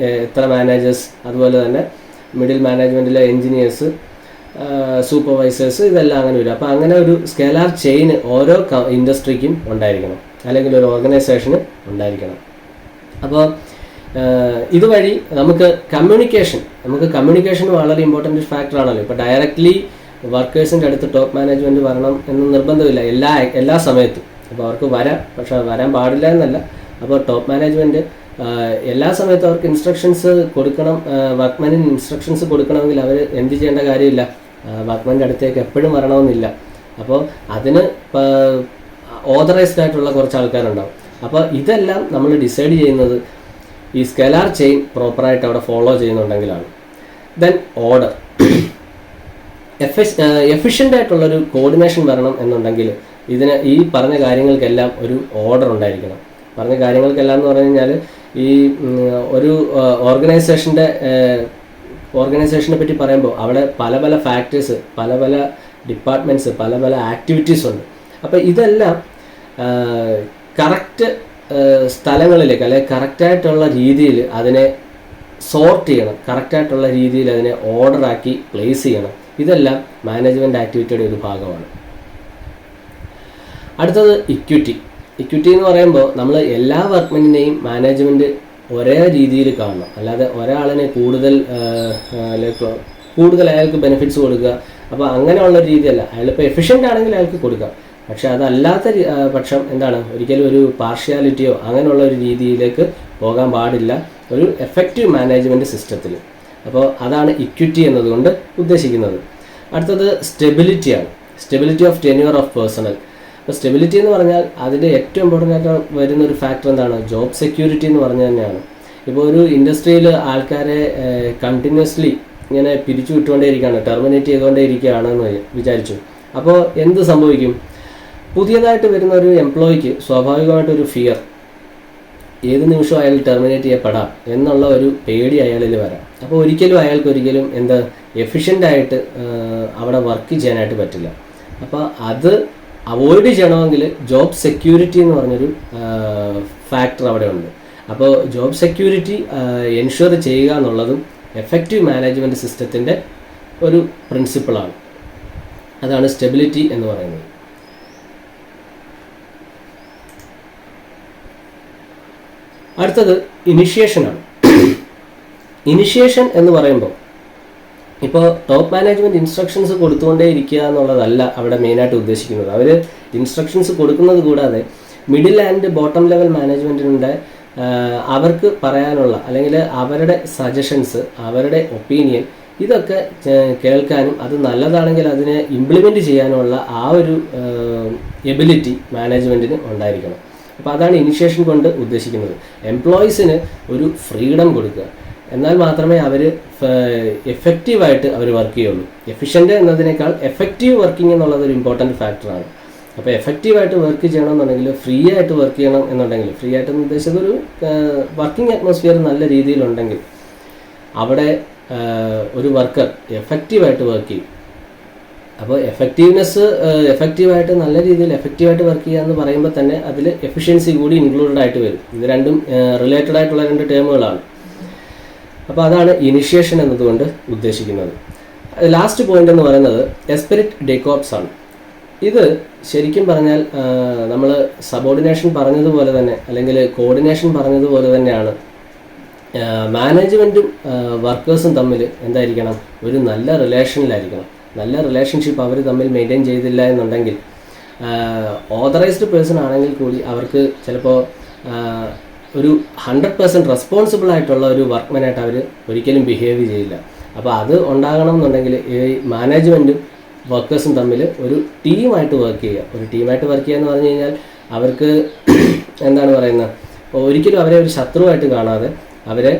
എത്ര മാനേജേഴ്സ്, അതുപോലെ തന്നെ മിഡിൽ മാനേജ്മെൻറ്റിലെ എൻജിനീയേഴ്സ്, സൂപ്പർവൈസേഴ്സ്, ഇതെല്ലാം അങ്ങനെ വരും. അപ്പോൾ അങ്ങനെ ഒരു സ്കേലാർ ചെയിൻ ഓരോ ഇൻഡസ്ട്രിക്കും ഉണ്ടായിരിക്കണം, അല്ലെങ്കിൽ ഒരു ഓർഗനൈസേഷന് ഉണ്ടായിരിക്കണം. അപ്പോൾ ഇതുവഴി നമുക്ക് കമ്മ്യൂണിക്കേഷൻ വളരെ ഇമ്പോർട്ടൻ്റ് ഫാക്ടർ ആണല്ലോ. ഇപ്പോൾ ഡയറക്റ്റ്ലി വർക്കേഴ്സിൻ്റെ അടുത്ത് ടോപ്പ് മാനേജ്മെൻറ്റ് വരണം എന്ന് നിർബന്ധമില്ല എല്ലാ സമയത്തും. അപ്പോൾ അവർക്ക് പക്ഷേ വരാൻ പാടില്ല എന്നല്ല. അപ്പോൾ ടോപ്പ് മാനേജ്മെൻറ്റ് എല്ലാ സമയത്തും അവർക്ക് ഇൻസ്ട്രക്ഷൻസ് കൊടുക്കണം. വർക്ക്മാനിന് ഇൻസ്ട്രക്ഷൻസ് കൊടുക്കണമെങ്കിൽ അവർ എന്ത് ചെയ്യേണ്ട കാര്യമില്ല, വർക്ക്മാൻ്റെ അടുത്തേക്ക് എപ്പോഴും വരണമെന്നില്ല. അപ്പോൾ അതിന് ഓതറൈസ്ഡ് ആയിട്ടുള്ള കുറച്ച് ആൾക്കാരുണ്ടാവും. അപ്പോൾ ഇതെല്ലാം നമ്മൾ ഡിസൈഡ് ചെയ്യുന്നത് ഈ സ്കെലാർ ചെയിൻ പ്രോപ്പറായിട്ട് അവിടെ ഫോളോ ചെയ്യുന്നുണ്ടെങ്കിലാണ്. ദെൻ ഓർഡർ, എഫിഷ്യൻ്റ് ആയിട്ടുള്ളൊരു കോർഡിനേഷൻ വരണം എന്നുണ്ടെങ്കിൽ ഈ പറഞ്ഞ കാര്യങ്ങൾക്കെല്ലാം ഒരു ഓർഡർ ഉണ്ടായിരിക്കണം. പറഞ്ഞ കാര്യങ്ങൾക്കെല്ലാം എന്ന് പറഞ്ഞു കഴിഞ്ഞാൽ ഈ ഒരു ഓർഗനൈസേഷനെ പറ്റി പറയുമ്പോൾ അവിടെ പല പല ഫാക്ടേഴ്സ്, പല പല ഡിപ്പാർട്ട്മെൻറ്റ്സ്, പല പല ആക്ടിവിറ്റീസ് ഉണ്ട്. അപ്പോൾ ഇതെല്ലാം കറക്റ്റ് സ്ഥലങ്ങളിലേക്ക് അല്ലെങ്കിൽ കറക്റ്റായിട്ടുള്ള രീതിയിൽ അതിനെ സോർട്ട് ചെയ്യണം, കറക്റ്റായിട്ടുള്ള രീതിയിൽ അതിനെ ഓർഡറാക്കി പ്ലേസ് ചെയ്യണം. ഇതെല്ലാം മാനേജ്മെൻറ്റ് ആക്ടിവിറ്റിയുടെ ഒരു ഭാഗമാണ്. അടുത്തത് ഇക്വിറ്റി. ഇക്വിറ്റി എന്ന് പറയുമ്പോൾ നമ്മൾ എല്ലാ വർക്ക്മെൻറ്റിനെയും മാനേജ്മെൻറ്റ് ഒരേ രീതിയിൽ കാണണം. അല്ലാതെ ഒരാളിനെ കൂടുതൽ അയാൾക്ക് ബെനിഫിറ്റ്സ് കൊടുക്കുക, അപ്പോൾ അങ്ങനെയുള്ള രീതിയല്ല. അയാളിപ്പോൾ എഫിഷ്യൻ്റ് ആണെങ്കിൽ അയാൾക്ക് കൊടുക്കാം. പക്ഷെ അതല്ലാത്ത പക്ഷം എന്താണ്, ഒരിക്കലും ഒരു പാർഷ്യാലിറ്റിയോ അങ്ങനെയുള്ള ഒരു രീതിയിലേക്ക് പോകാൻ പാടില്ല ഒരു എഫക്റ്റീവ് മാനേജ്മെൻറ്റ് സിസ്റ്റത്തിൽ. അപ്പോൾ അതാണ് ഇക്വിറ്റി എന്നതുകൊണ്ട് ഉദ്ദേശിക്കുന്നത്. അടുത്തത് സ്റ്റെബിലിറ്റിയാണ്. Stability of tenure of personnel. അപ്പോൾ സ്റ്റെബിലിറ്റി എന്ന് പറഞ്ഞാൽ അതിൻ്റെ ഏറ്റവും ഇമ്പോർട്ടൻ്റ് ആയിട്ട് വരുന്ന ഒരു ഫാക്ടർ എന്താണ്, ജോബ് സെക്യൂരിറ്റി എന്ന് പറഞ്ഞു തന്നെയാണ്. ഇപ്പോൾ ഒരു ഇൻഡസ്ട്രിയിൽ ആൾക്കാരെ കണ്ടിന്യൂസ്ലി ഇങ്ങനെ പിരിച്ചു വിട്ടുകൊണ്ടേയിരിക്കുകയാണ്, ടെർമിനേറ്റ് ചെയ്തുകൊണ്ടേ ഇരിക്കുകയാണെന്ന് വിചാരിച്ചു. അപ്പോൾ എന്ത് സംഭവിക്കും? പുതിയതായിട്ട് വരുന്ന ഒരു എംപ്ലോയിക്ക് സ്വാഭാവികമായിട്ടൊരു ഫിയർ, ഏത് നിമിഷവും അയാൾ ടെർമിനേറ്റ് ചെയ്യപ്പെടാം എന്നുള്ള ഒരു പേടി അയാളിൽ വരാം. അപ്പോൾ അയാൾക്ക് എന്താ എഫിഷ്യൻ്റായിട്ട് അവിടെ വർക്ക് ചെയ്യാനായിട്ട് പറ്റില്ല. അപ്പോൾ അത് അവോയ്ഡ് ചെയ്യണമെങ്കിൽ ജോബ് സെക്യൂരിറ്റി എന്ന് പറഞ്ഞൊരു ഫാക്ടർ അവിടെ ഉണ്ട്. അപ്പോൾ ജോബ് സെക്യൂരിറ്റി എൻഷുർ ചെയ്യുക എന്നുള്ളതും എഫക്റ്റീവ് മാനേജ്മെൻറ്റ് സിസ്റ്റത്തിൻ്റെ ഒരു പ്രിൻസിപ്പിളാണ്. അതാണ് സ്റ്റെബിലിറ്റി എന്ന് പറയുന്നത്. അടുത്തത് ഇനിഷ്യേഷനാണ്. ഇനിഷ്യേഷൻ എന്ന് പറയുമ്പോൾ ഇപ്പോൾ ടോപ്പ് മാനേജ്മെൻറ്റ് ഇൻസ്ട്രക്ഷൻസ് കൊടുത്തുകൊണ്ടേ ഇരിക്കുക എന്നുള്ളതല്ല അവിടെ മെയിനായിട്ട് ഉദ്ദേശിക്കുന്നത്. അവർ ഇൻസ്ട്രക്ഷൻസ് കൊടുക്കുന്നത് കൂടാതെ മിഡിൽ ആൻഡ് ബോട്ടം ലെവൽ മാനേജ്മെൻറ്റിനുണ്ട് അവർക്ക് പറയാനുള്ള അല്ലെങ്കിൽ അവരുടെ സജഷൻസ്, അവരുടെ ഒപ്പീനിയൻ ഇതൊക്കെ കേൾക്കാനും അത് നല്ലതാണെങ്കിൽ അതിനെ ഇംപ്ലിമെൻറ്റ് ചെയ്യാനുമുള്ള ആ ഒരു എബിലിറ്റി മാനേജ്മെൻറ്റിന് ഉണ്ടായിരിക്കണം. അപ്പോൾ അതാണ് ഇനിഷ്യേഷൻ കൊണ്ട് ഉദ്ദേശിക്കുന്നത്. എംപ്ലോയീസിന് ഒരു ഫ്രീഡം കൊടുക്കുക, എന്നാൽ മാത്രമേ അവർ എഫക്റ്റീവായിട്ട് അവർ വർക്ക് ചെയ്യുള്ളൂ. എഫിഷ്യൻ്റ് എന്നതിനേക്കാൾ എഫക്റ്റീവ് വർക്കിംഗ് എന്നുള്ളത് ഒരു ഇമ്പോർട്ടൻറ്റ് ഫാക്ടറാണ്. അപ്പോൾ എഫക്റ്റീവായിട്ട് വർക്ക് ചെയ്യണമെന്നുണ്ടെങ്കിൽ, ഫ്രീ ആയിട്ട് വർക്ക് ചെയ്യണം എന്നുണ്ടെങ്കിൽ, ഫ്രീ ആയിട്ട് എന്ന് ഉദ്ദേശിച്ചത് ഒരു വർക്കിംഗ് അറ്റ്മോസ്ഫിയർ നല്ല രീതിയിലുണ്ടെങ്കിൽ അവിടെ ഒരു വർക്കർ എഫക്റ്റീവായിട്ട് വർക്ക് ചെയ്യും. അപ്പോൾ എഫക്റ്റീവായിട്ട് നല്ല രീതിയിൽ എഫക്റ്റീവായിട്ട് വർക്ക് ചെയ്യുക എന്ന് പറയുമ്പോൾ തന്നെ അതിൽ എഫിഷ്യൻസി കൂടി ഇൻക്ലൂഡഡ് ആയിട്ട് വരും. ഇത് രണ്ടും റിലേറ്റഡ് ആയിട്ടുള്ള രണ്ട് ടേമുകളാണ്. അപ്പോൾ അതാണ് ഇനിഷ്യേഷൻ എന്നതുകൊണ്ട് ഉദ്ദേശിക്കുന്നത്. ലാസ്റ്റ് പോയിന്റ് എന്ന് പറയുന്നത് എസ്പിരിറ്റ് ഡെക്കോപ്സ് ആണ്. ഇത് ശരിക്കും പറഞ്ഞാൽ നമ്മൾ സബോർഡിനേഷൻ പറഞ്ഞതുപോലെ തന്നെ അല്ലെങ്കിൽ കോർഡിനേഷൻ പറഞ്ഞതുപോലെ തന്നെയാണ് മാനേജ്മെൻറ്റും വർക്കേഴ്സും തമ്മിൽ എന്തായിരിക്കണം, ഒരു നല്ല റിലേഷനിലായിരിക്കണം. നല്ല റിലേഷൻഷിപ്പ് അവർ തമ്മിൽ മെയിൻറ്റെയിൻ ചെയ്തില്ല എന്നുണ്ടെങ്കിൽ ഓതറൈസ്ഡ് പേഴ്സൺ ആണെങ്കിൽ കൂടി അവർക്ക് ചിലപ്പോൾ ഒരു 100% റെസ്പോൺസിബിൾ ആയിട്ടുള്ള ഒരു വർക്ക്മാനായിട്ട് അവർ ഒരിക്കലും ബിഹേവ് ചെയ്യില്ല. അപ്പോൾ അത് ഉണ്ടാകണം എന്നുണ്ടെങ്കിൽ ഈ മാനേജ്മെൻറ്റും വർക്കേഴ്സും തമ്മിൽ ഒരു ടീമായിട്ട് വർക്ക് ചെയ്യുക. ഒരു ടീമായിട്ട് വർക്ക് ചെയ്യുക എന്ന് പറഞ്ഞു കഴിഞ്ഞാൽ അവർക്ക് എന്താണ് പറയുന്നത്, ഒരിക്കലും അവരെ ഒരു ശത്രുവായിട്ട് കാണാതെ അവരെ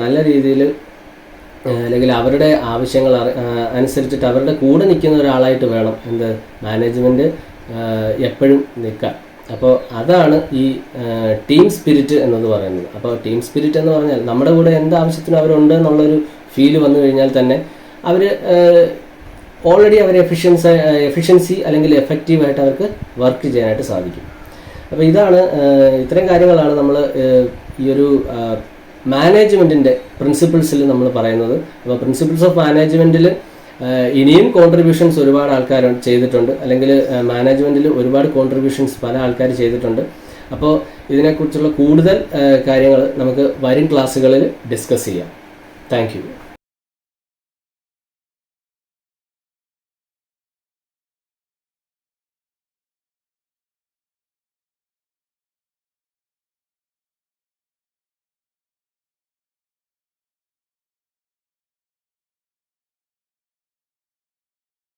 നല്ല രീതിയിൽ അല്ലെങ്കിൽ അവരുടെ ആവശ്യങ്ങൾ അനുസരിച്ചിട്ട് അവരുടെ കൂടെ നിൽക്കുന്ന ഒരാളായിട്ട് വേണം മാനേജ്മെൻറ്റ് എപ്പോഴും നിൽക്കാൻ. അപ്പോൾ അതാണ് ഈ ടീം സ്പിരിറ്റ് എന്നത് പറയുന്നത്. അപ്പോൾ ടീം സ്പിരിറ്റ് എന്ന് പറഞ്ഞാൽ നമ്മുടെ കൂടെ എന്ത് ആവശ്യത്തിനും അവരുണ്ട് എന്നുള്ളൊരു ഫീല് വന്നു കഴിഞ്ഞാൽ തന്നെ അവർ ഓൾറെഡി അവർ എഫിഷ്യൻസി അല്ലെങ്കിൽ എഫക്റ്റീവായിട്ട് അവർക്ക് വർക്ക് ചെയ്യാനായിട്ട് സാധിക്കും. അപ്പോൾ ഇത്രയും കാര്യങ്ങളാണ് നമ്മൾ ഈ ഒരു മാനേജ്മെൻറ്റിൻ്റെ പ്രിൻസിപ്പിൾസിൽ നമ്മൾ പറയുന്നത്. അപ്പോൾ പ്രിൻസിപ്പിൾസ് ഓഫ് മാനേജ്മെൻറ്റിൽ ഇനിയും കോൺട്രിബ്യൂഷൻസ് ഒരുപാട് ആൾക്കാർ ചെയ്തിട്ടുണ്ട്, അല്ലെങ്കിൽ മാനേജ്മെൻറ്റിൽ ഒരുപാട് കോൺട്രിബ്യൂഷൻസ് പല ആൾക്കാർ ചെയ്തിട്ടുണ്ട്. അപ്പോൾ ഇതിനെക്കുറിച്ചുള്ള കൂടുതൽ കാര്യങ്ങൾ നമുക്ക് വരും ക്ലാസ്സുകളിൽ ഡിസ്കസ് ചെയ്യാം. Thank you.